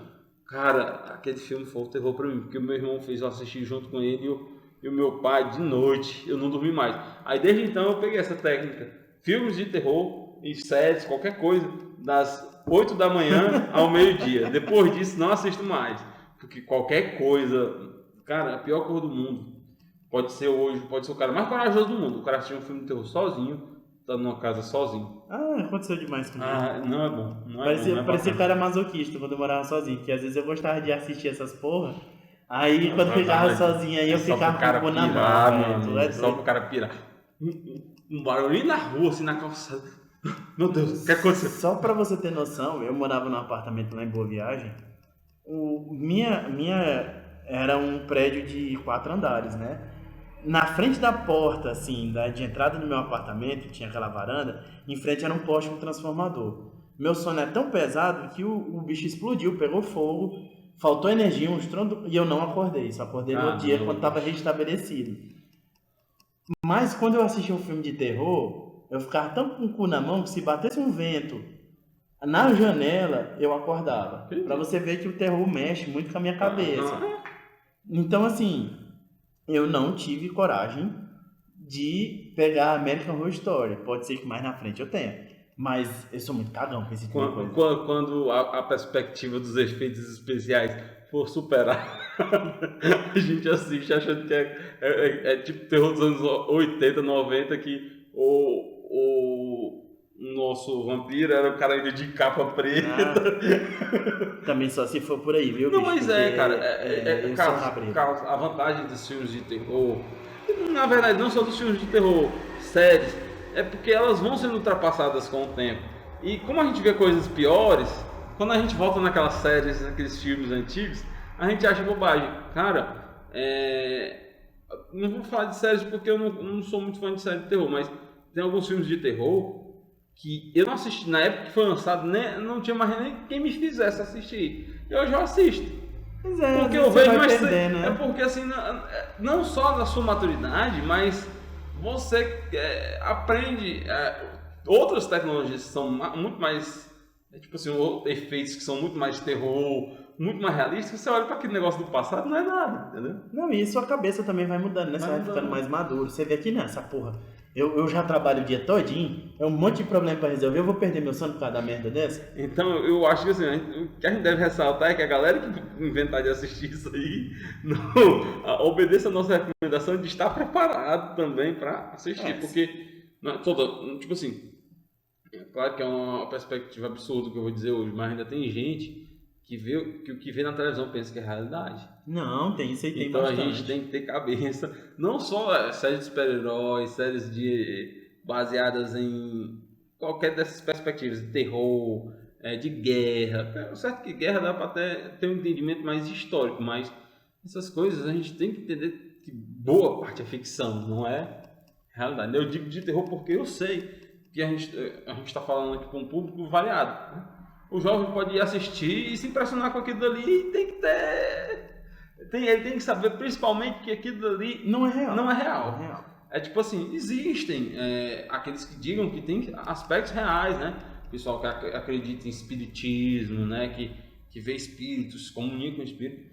Cara, aquele filme foi um terror pra mim, porque o meu irmão fez eu assistir junto com ele e o meu pai de noite, eu não dormi mais. Aí desde então eu peguei essa técnica. Filmes de terror e séries, qualquer coisa, das 8 da manhã ao meio-dia. Depois disso não assisto mais. Porque qualquer coisa, cara, a pior coisa do mundo. Pode ser o cara mais corajoso do mundo. O cara assistiu um filme de terror sozinho, tá numa casa sozinho. Aconteceu demais comigo. Não é bom. Parecia cara masoquista quando eu morava sozinho, porque às vezes eu gostava de assistir essas porra. Aí quando ficava sozinho, aí eu ficava com o cu na mão. Só pro cara pirar. Um barulho na rua, assim, na calçada. Meu Deus, o que aconteceu? Só pra você ter noção, eu morava num apartamento lá em Boa Viagem. Era um prédio de 4 andares, né? Na frente da porta, assim, de entrada do meu apartamento, tinha aquela varanda, em frente era um poste com transformador. Meu sono é tão pesado que o bicho explodiu, pegou fogo, faltou energia, um estrondo, e eu não acordei. Só acordei no dia quando estava restabelecido. Mas quando eu assisti um filme de terror, eu ficava tão com o cu na mão que se batesse um vento na janela, eu acordava. Pra você ver que o terror mexe muito com a minha cabeça. Então, assim, eu não tive coragem de pegar American Horror Story. Pode ser que mais na frente eu tenha. Mas eu sou muito cagão com esse tipo de coisa. Quando a perspectiva dos efeitos especiais for superar, a gente assiste achando que é tipo terror dos anos 80, 90, que o nosso vampiro era o cara indo de capa preta. Também só se for por aí, viu? Não, bicho? Mas cara, a vantagem dos filmes de terror, na verdade não só dos filmes de terror, séries, é porque elas vão sendo ultrapassadas com o tempo. E como a gente vê coisas piores, quando a gente volta naquelas séries, naqueles filmes antigos, a gente acha bobagem. Cara, não vou falar de séries porque eu não sou muito fã de série de terror, mas tem alguns filmes de terror que eu não assisti na época que foi lançado, né, não tinha mais nem quem me fizesse assistir. E hoje eu assisto. Pois é, Porque às eu vezes você vejo, vai mas perder, né? é porque assim, não só na sua maturidade, mas você aprende outras tecnologias que são muito mais, tipo assim, efeitos que são muito mais terror, muito mais realistas. Você olha para aquele negócio do passado, não é nada, entendeu? Não, e sua cabeça também vai mudando, né? Você Vai vai ficando mudando. mais maduro. Você vê aqui nessa porra. Eu já trabalho o dia todinho, é um monte de problema pra resolver. Eu vou perder meu sono por causa da merda dessa? Então eu acho que assim, o que a gente deve ressaltar é que a galera que inventar de assistir isso aí obedeça a nossa recomendação de estar preparado também para assistir, porque não é toda, tipo assim, é claro que é uma perspectiva absurda que eu vou dizer hoje, mas ainda tem gente que vê que o que vê na televisão pensa que é realidade. Não, tem isso aí, tem Então a bastante. gente tem que ter cabeça, não só séries de super-heróis, séries baseadas em qualquer dessas perspectivas, de terror, de guerra. É certo que guerra dá para até ter um entendimento mais histórico, mas essas coisas a gente tem que entender que boa parte é ficção, não é realidade. Eu digo de terror porque eu sei que a gente está falando aqui com um público variado, né? O jovem pode ir assistir e se impressionar com aquilo dali e tem que ter... ele tem que saber principalmente que aquilo dali Não é real. não é real. Não é real. É tipo assim, existem aqueles que digam que tem aspectos reais, né? Pessoal que acredita em espiritismo, né? Que vê espíritos, comunica com espíritos.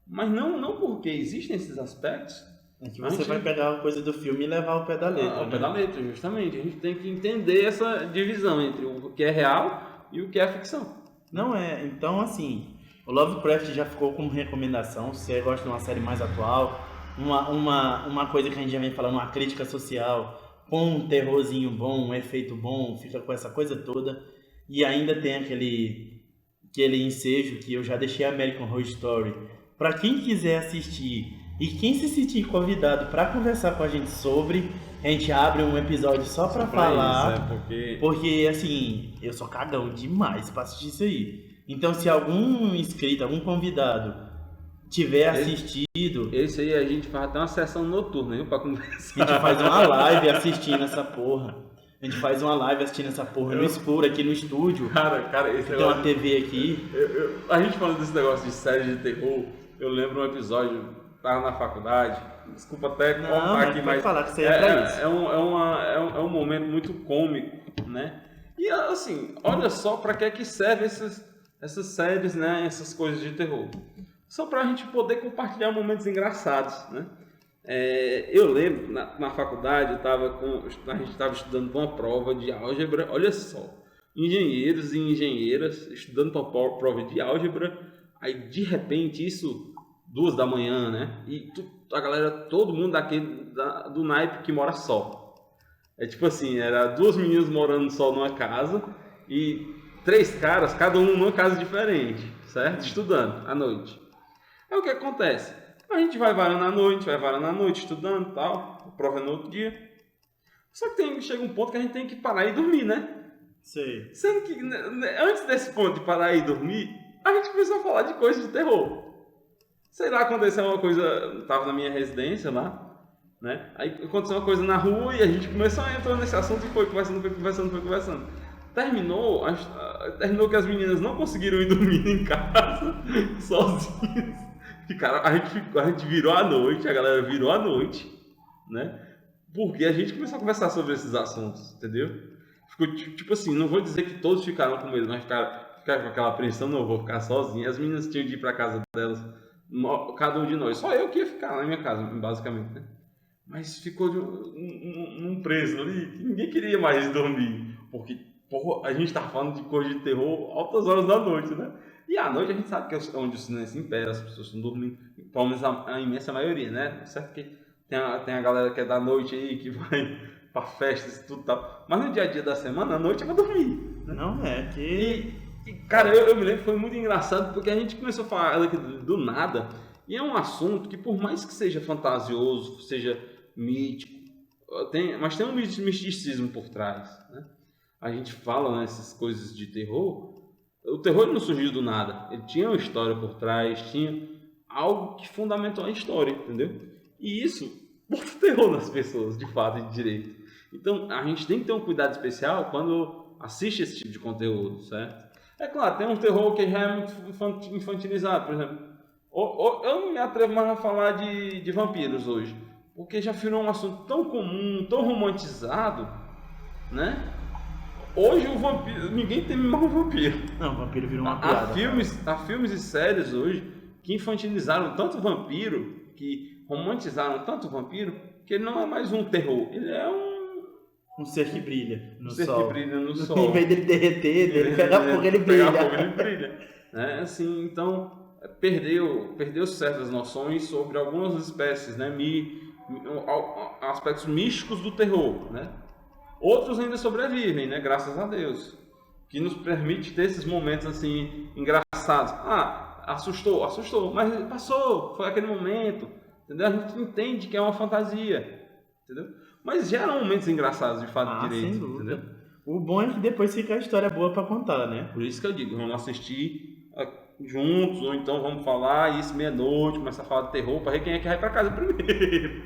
Mas não porque existem esses aspectos. É que você vai pegar a coisa do filme e levar ao pé da letra. Ao pé da letra, justamente. A gente tem que entender essa divisão entre o que é real e o que é ficção. Não é. Então, assim, o Lovecraft já ficou como recomendação. Se você gosta de uma série mais atual, uma coisa que a gente já vem falando, uma crítica social, com um terrorzinho bom, um efeito bom, fica com essa coisa toda. E ainda tem aquele ensejo que eu já deixei American Horror Story. Pra quem quiser assistir e quem se sentir convidado pra conversar com a gente sobre, a gente abre um episódio só pra falar. Porque, assim, eu sou cagão demais pra assistir isso aí. Então, se algum inscrito, algum convidado tiver assistido... Esse aí a gente faz até uma sessão noturna, viu, pra conversar. A gente faz uma live assistindo essa porra. A gente faz uma live assistindo essa porra no escuro, aqui no estúdio. Cara, esse tem uma TV aqui. A gente falando desse negócio de série de terror, eu lembro um episódio, tava na faculdade, desculpa até cortar aqui, mas falar que você é pra isso. É um momento muito cômico, né? E assim, olha só pra que é que serve essas séries, né? Essas coisas de terror. Só pra gente poder compartilhar momentos engraçados, né? Eu lembro, na faculdade, a gente estava estudando para uma prova de álgebra, olha só, engenheiros e engenheiras estudando para uma prova de álgebra, aí de repente isso, 2 da manhã, né? E a galera, todo mundo do naipe que mora só. É tipo assim, era 2 meninas morando só numa casa e 3 caras, cada um numa casa diferente, certo? Estudando à noite. Aí o que acontece? A gente vai varando à noite, estudando e tal, a prova é no outro dia. Só que chega um ponto que a gente tem que parar e dormir, né? Sei. Sendo que antes desse ponto de parar e dormir, a gente começou a falar de coisas de terror. Sei lá, aconteceu uma coisa, tava na minha residência lá, né? Aí aconteceu uma coisa na rua e a gente começou a entrar nesse assunto e foi conversando. Terminou que as meninas não conseguiram ir dormir em casa, sozinhas. Cara, a gente virou à noite, a galera virou à noite, né? Porque a gente começou a conversar sobre esses assuntos, entendeu? Ficou tipo assim, não vou dizer que todos ficaram com medo, mas ficaram com aquela apreensão, não, eu vou ficar sozinho. As meninas tinham de ir pra casa delas, cada um de nós. Só eu que ia ficar na minha casa, basicamente, né? Mas ficou num preso ali, que ninguém queria mais dormir. Porque, porra, a gente tá falando de coisa de terror altas horas da noite, né? E à noite a gente sabe que é onde o silêncio impera, as pessoas estão dormindo, pelo menos a imensa maioria, né? Certo que tem a galera que é da noite aí, que vai pra festas e tudo tal. Mas no dia a dia da semana, à noite é pra dormir. Né? Não é que... Cara, eu me lembro que foi muito engraçado, porque a gente começou a falar aqui do nada, e é um assunto que por mais que seja fantasioso, seja mítico, mas tem um misticismo por trás, né? A gente fala nessas coisas de terror. O terror não surgiu do nada, ele tinha uma história por trás, tinha algo que fundamentou a história, entendeu? E isso bota terror nas pessoas, de fato e de direito. Então a gente tem que ter um cuidado especial quando assiste esse tipo de conteúdo, certo? É claro, tem um terror que já é muito infantilizado, por exemplo. Eu não me atrevo mais a falar de vampiros hoje, porque já virou um assunto tão comum, tão romantizado, né? Hoje o vampiro, ninguém teme mais o vampiro. Não, o vampiro virou uma piada. Há filmes e séries hoje que infantilizaram tanto o vampiro, que romantizaram tanto o vampiro, que ele não é mais um terror, ele é um ser que brilha no sol. Ser que brilha no sol. Em vez dele derreter, dele pegar fogo, ele brilha. Pegar fogo, ele brilha. Né? Assim, então, perdeu certas noções sobre algumas espécies, né? Aspectos místicos do terror, né? Outros ainda sobrevivem, né? Graças a Deus. Que nos permite ter esses momentos, assim, engraçados. Assustou, mas passou, foi aquele momento. Entendeu? A gente entende que é uma fantasia. Entendeu? Mas geram momentos engraçados de fato direito, sem dúvida. Entendeu? O bom é que depois fica a história boa pra contar, né? Por isso que eu digo, vamos assistir juntos, ou então vamos falar isso meia-noite, começar a falar de terror pra ver quem é que vai pra casa primeiro.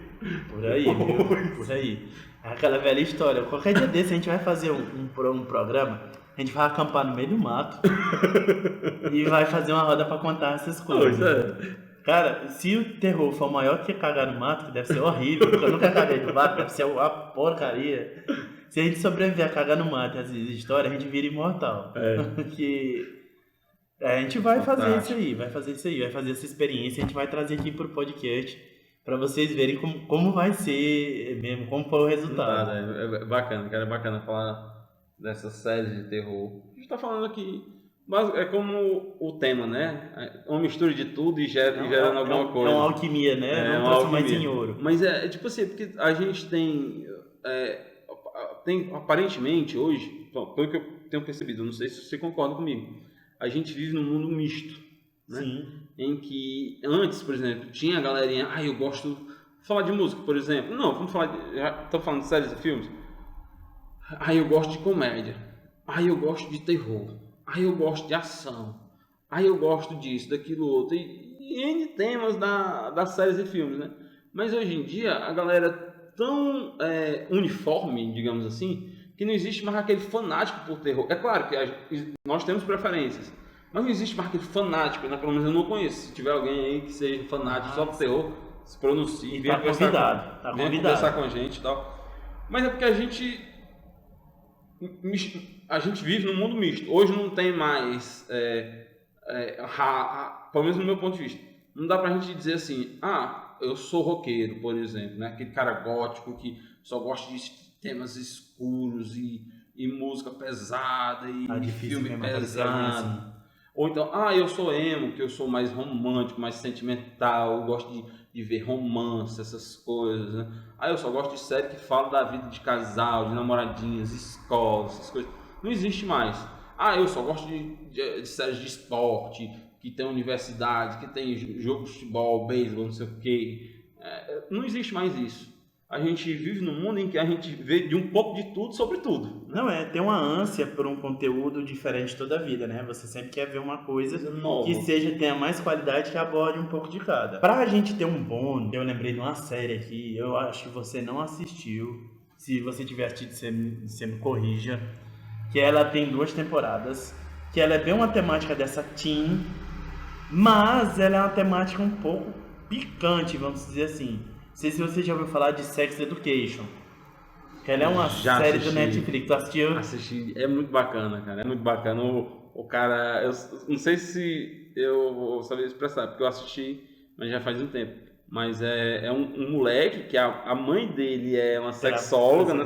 Por aí, viu? Por aí. Aquela velha história. Qualquer dia desse a gente vai fazer um programa, a gente vai acampar no meio do mato e vai fazer uma roda pra contar essas coisas. Pois é. Cara, se o terror for maior que cagar no mato, que deve ser horrível, porque eu nunca caguei no mato, deve ser uma porcaria. Se a gente sobreviver a cagar no mato e essas histórias, a gente vira imortal. Porque a gente vai fazer isso aí, vai fazer essa experiência, a gente vai trazer aqui pro podcast pra vocês verem como vai ser mesmo, como foi o resultado. É bacana, cara, é bacana falar dessas séries de terror. A gente tá falando aqui, mas é como o tema, né? É uma mistura de tudo e gerando alguma coisa. É uma alquimia, né? Não transforma mais em ouro. Mas é tipo assim, porque a gente tem aparentemente hoje, pelo que eu tenho percebido, não sei se você concorda comigo, a gente vive num mundo misto, né? Sim. Em que antes, por exemplo, tinha a galerinha, eu gosto de falar de música, por exemplo. Não, vamos falar estamos falando de séries e filmes. Eu gosto de comédia. Eu gosto de terror. Eu gosto de ação. Eu gosto disso, daquilo outro. E N temas das séries e filmes, né? Mas hoje em dia a galera é tão uniforme, digamos assim, que não existe mais aquele fanático por terror. É claro que nós temos preferências, mas não existe mais aquele fanático, né? Pelo menos eu não conheço. Se tiver alguém aí que seja fanático só por terror, se pronuncie, venha conversar com a gente e tal. Mas é porque a gente vive num mundo misto. Hoje não tem mais, pelo menos no meu ponto de vista, não dá pra gente dizer assim, eu sou roqueiro, por exemplo, né? Aquele cara gótico que só gosta de temas escuros e música pesada e filme pesado. Ou então, eu sou emo, que eu sou mais romântico, mais sentimental, eu gosto de ver romance, essas coisas, né? Eu só gosto de série que fala da vida de casal, de namoradinhas, escola, essas coisas. Não existe mais. Eu só gosto de séries de esporte, que tem universidade, que tem jogo de futebol, beisebol, não sei o quê. Não existe mais isso. A gente vive num mundo em que a gente vê de um pouco de tudo sobre tudo. Não, tem uma ânsia por um conteúdo diferente toda a vida, né? Você sempre quer ver uma coisa que tenha mais qualidade, que aborde um pouco de cada. Pra gente ter um bônus, eu lembrei de uma série aqui, eu acho que você não assistiu. Se você tiver assistido, você me corrija. Que ela tem 2 temporadas, que ela é bem uma temática dessa teen, mas ela é uma temática um pouco picante, vamos dizer assim. Não sei se você já ouviu falar de Sex Education. Que ela é uma série do Netflix. Tu assistiu? Assisti. É muito bacana, cara. É muito bacana. O cara... Eu não sei se eu vou saber expressar, porque eu assisti, mas já faz um tempo. Mas é um moleque que a mãe dele é uma sexóloga, né?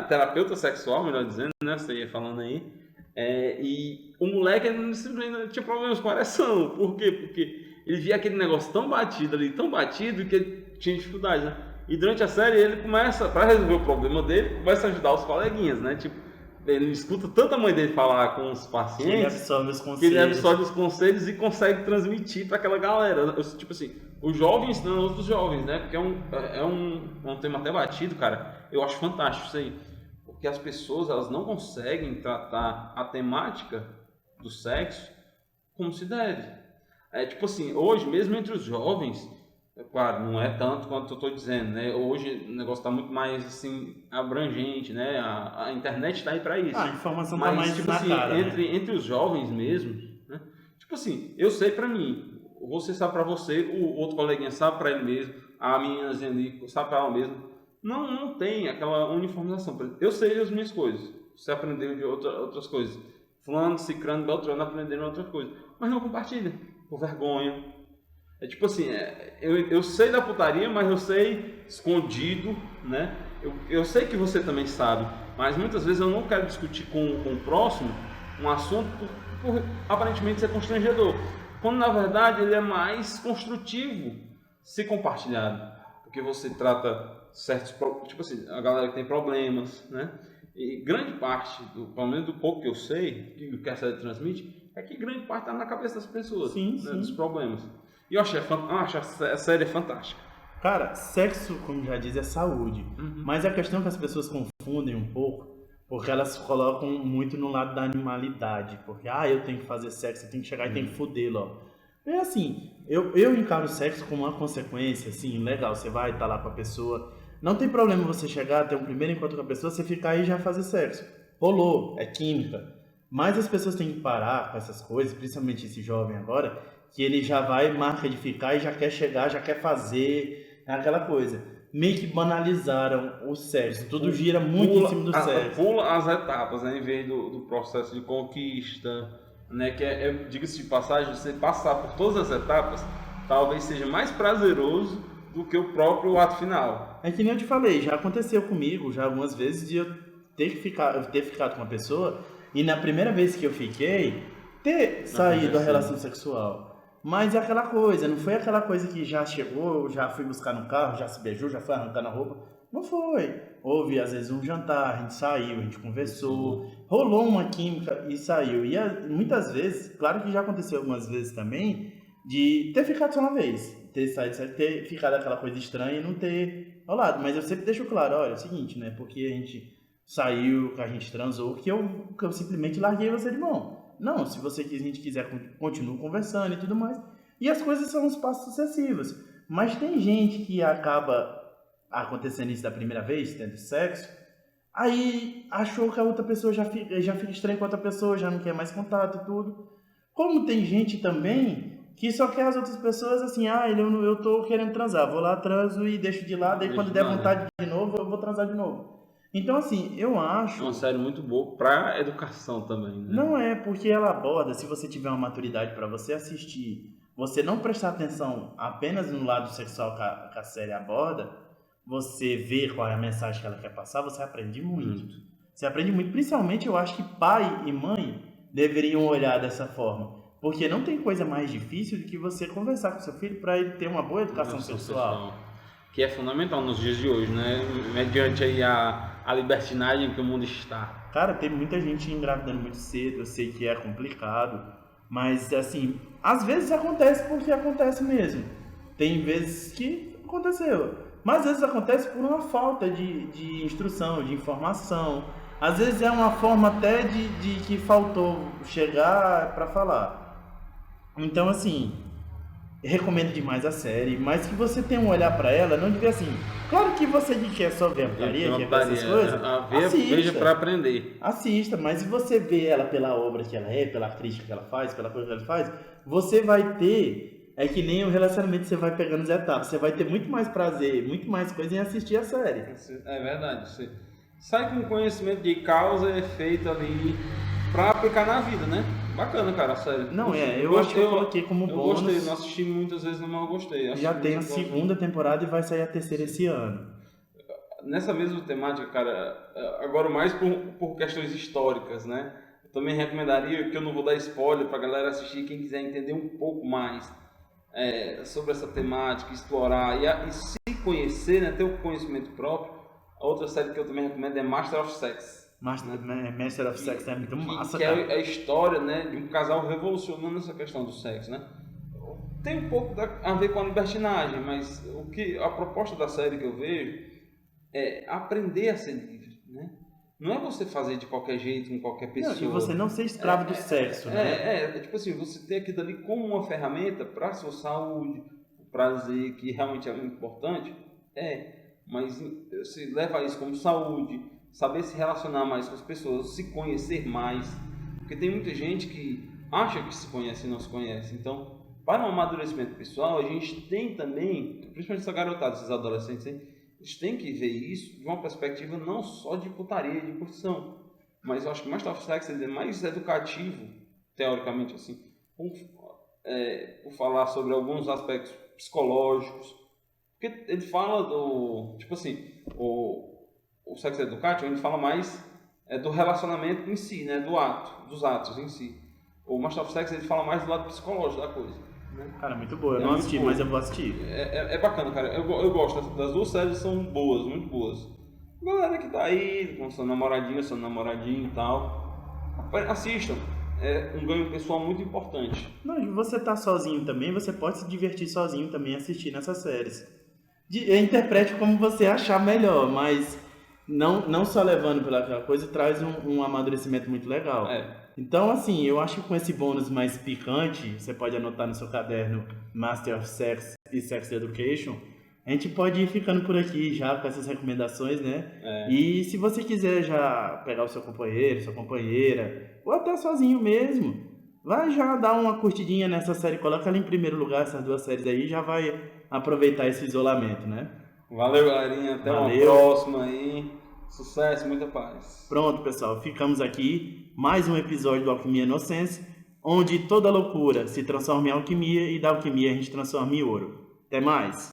Terapeuta sexual, melhor dizendo, né? Você ia falando aí. E o moleque simplesmente tinha problemas com a ereção. Por quê? Porque ele via aquele negócio tão batido ali, tão batido, que ele tinha dificuldade, né? E durante a série ele começa, para resolver o problema dele, começa a ajudar os coleguinhas, né? Tipo, ele escuta tanto a mãe dele falar com os pacientes, que ele absorve os conselhos e consegue transmitir para aquela galera. Tipo assim, os jovens ensinando outros jovens, né? Porque é um tema até batido, cara. Eu acho fantástico isso aí. Porque as pessoas, elas não conseguem tratar a temática do sexo como se deve. Tipo assim, hoje, mesmo entre os jovens, Claro, não é tanto quanto eu estou dizendo, né? Hoje o negócio está muito mais assim abrangente, né? A internet está aí para isso. A informação tá Mas mais tipo na assim, cara, né? entre os jovens mesmo, né? Tipo assim, eu sei para mim, você sabe para você, o outro coleguinha sabe para ele mesmo, a meninazinha ali sabe para ela mesmo. Não tem aquela uniformização. Por exemplo, eu sei as minhas coisas, você aprendeu de outras coisas. Fulano, Cicrano, Beltrano aprenderam outras coisas, mas não compartilha, por vergonha. É tipo assim, eu sei da putaria, mas eu sei escondido, né? Eu sei que você também sabe, mas muitas vezes eu não quero discutir com o próximo um assunto por aparentemente ser constrangedor, quando na verdade ele é mais construtivo se compartilhado, porque você trata certos, tipo assim, a galera que tem problemas, né? E grande parte, pelo menos do pouco que eu sei, que a série transmite, é que grande parte está na cabeça das pessoas, Sim, né, sim. dos problemas. E eu acho a série fantástica. Cara, sexo, como já diz, é saúde. Mas a questão é que as pessoas confundem um pouco, porque elas colocam muito no lado da animalidade. Porque, eu tenho que fazer sexo, eu tenho que chegar e tenho que fodê-lo, ó. É assim, eu encaro o sexo como uma consequência, assim, legal, você vai estar lá com a pessoa. Não tem problema você chegar, ter um primeiro encontro com a pessoa, você ficar aí e já fazer sexo. Rolou, é química. Mas as pessoas têm que parar com essas coisas, principalmente esse jovem agora, que ele já vai, marca de ficar e já quer chegar, já quer fazer, é aquela coisa. Meio que banalizaram o sexo, tudo gira muito em cima do sexo. Pula as etapas, né, em vez do processo de conquista, né, que diga-se de passagem, você passar por todas as etapas, talvez seja mais prazeroso do que o próprio ato final. É que nem eu te falei, já aconteceu comigo já algumas vezes de eu ter ficado com uma pessoa e na primeira vez que eu fiquei, ter saído da relação sexual. Mas é aquela coisa, não foi aquela coisa que já chegou, já fui buscar no carro, já se beijou, já foi arrancando a roupa. Não foi. Houve às vezes um jantar, a gente saiu, a gente conversou, rolou uma química e saiu. E muitas vezes, claro que já aconteceu algumas vezes também, de ter ficado só uma vez, ter saído, ter ficado aquela coisa estranha e não ter rolado. Mas eu sempre deixo claro, olha, é o seguinte, né? Porque a gente saiu, que a gente transou, que eu simplesmente larguei você de mão. Não, se você a gente quiser, continua conversando e tudo mais. E as coisas são uns passos sucessivos. Mas tem gente que acaba acontecendo isso da primeira vez, tendo sexo, aí achou que a outra pessoa já fica estranha com a outra pessoa, já não quer mais contato e tudo. Como tem gente também que só quer as outras pessoas assim, eu tô querendo transar, vou lá, transo e deixo de lado, aí quando der vontade de novo, eu vou transar de novo. Então, assim, eu acho... É uma série muito boa para educação também, né? Não é, porque ela aborda, se você tiver uma maturidade para você assistir, você não prestar atenção apenas no lado sexual que a série aborda, você vê qual é a mensagem que ela quer passar, você aprende muito. Você aprende muito, principalmente eu acho que pai e mãe deveriam olhar dessa forma. Porque não tem coisa mais difícil do que você conversar com seu filho para ele ter uma boa educação sexual. Que é fundamental nos dias de hoje, né? Mediante aí a libertinagem que o mundo está. Cara, tem muita gente engravidando muito cedo, eu sei que é complicado, mas assim, às vezes acontece porque acontece mesmo. Tem vezes que aconteceu, mas às vezes acontece por uma falta de instrução, de informação. Às vezes é uma forma até de que faltou chegar para falar. Então, assim, recomendo demais a série, mas que você tenha um olhar pra ela, não devia assim. Claro que você que quer só ver a putaria, quer ver essas coisas, veja para aprender. Assista, mas se você vê ela pela obra que ela é, pela crítica que ela faz, pela coisa que ela faz, você vai ter, é que nem o relacionamento você vai pegando as etapas, você vai ter muito mais prazer, muito mais coisa em assistir a série. É verdade, você sai com conhecimento de causa e efeito ali pra aplicar na vida, né? Bacana, cara, a série. Não, eu acho que eu coloquei como bônus. Eu gostei, não assisti muitas vezes, mas eu gostei. Já tem a segunda temporada e vai sair a terceira esse ano. Nessa mesma temática, cara, agora mais por questões históricas, né? Eu também recomendaria, que eu não vou dar spoiler pra galera assistir, quem quiser entender um pouco mais sobre essa temática, explorar e se conhecer, né? Ter o conhecimento próprio. A outra série que eu também recomendo é Master of Sex. Master of Sex é muito massa, que cara. É a história, né, de um casal revolucionando essa questão do sexo, né? Tem um pouco a ver com a libertinagem, mas a proposta da série que eu vejo é aprender a ser livre, né? Não é você fazer de qualquer jeito com qualquer pessoa. Não, e você não ser escravo do sexo, né? É tipo assim, você ter aquilo ali como uma ferramenta para a sua saúde, prazer, que realmente é muito importante, mas se leva isso como saúde, saber se relacionar mais com as pessoas, se conhecer mais, porque tem muita gente que acha que se conhece e não se conhece. Então, para um amadurecimento pessoal, a gente tem também, principalmente essa garotada, esses adolescentes, eles têm que ver isso de uma perspectiva não só de putaria, de curtição, mas eu acho que o Master of Sex é mais educativo, teoricamente assim, por falar sobre alguns aspectos psicológicos, porque ele fala do, tipo assim, o Sex Education, ele fala mais do relacionamento em si, né, dos atos em si. O Master of Sex, ele fala mais do lado psicológico da coisa. Né? Cara, muito boa. Eu não assisti, mas eu vou assistir. É bacana, cara. Eu gosto. Das duas séries são boas, muito boas. Galera que tá aí, com seu namoradinho e tal, assistam. É um ganho pessoal muito importante. Não, e você tá sozinho também, você pode se divertir sozinho também assistindo essas séries. Interprete como você achar melhor, mas não só levando pela coisa, traz um amadurecimento muito legal. Então, assim, eu acho que com esse bônus mais picante, você pode anotar no seu caderno Master of Sex e Sex Education, a gente pode ir ficando por aqui já com essas recomendações, né? E se você quiser já pegar o seu companheiro, sua companheira, ou até sozinho mesmo, vai já dar uma curtidinha nessa série, coloca ela em primeiro lugar, essas duas séries aí, já vai aproveitar esse isolamento, né? Valeu, galerinha. Até uma próxima aí. Sucesso, muita paz. Pronto, pessoal. Ficamos aqui. Mais um episódio do Alquimia No Sense, onde toda loucura se transforma em alquimia e da alquimia a gente transforma em ouro. Até mais!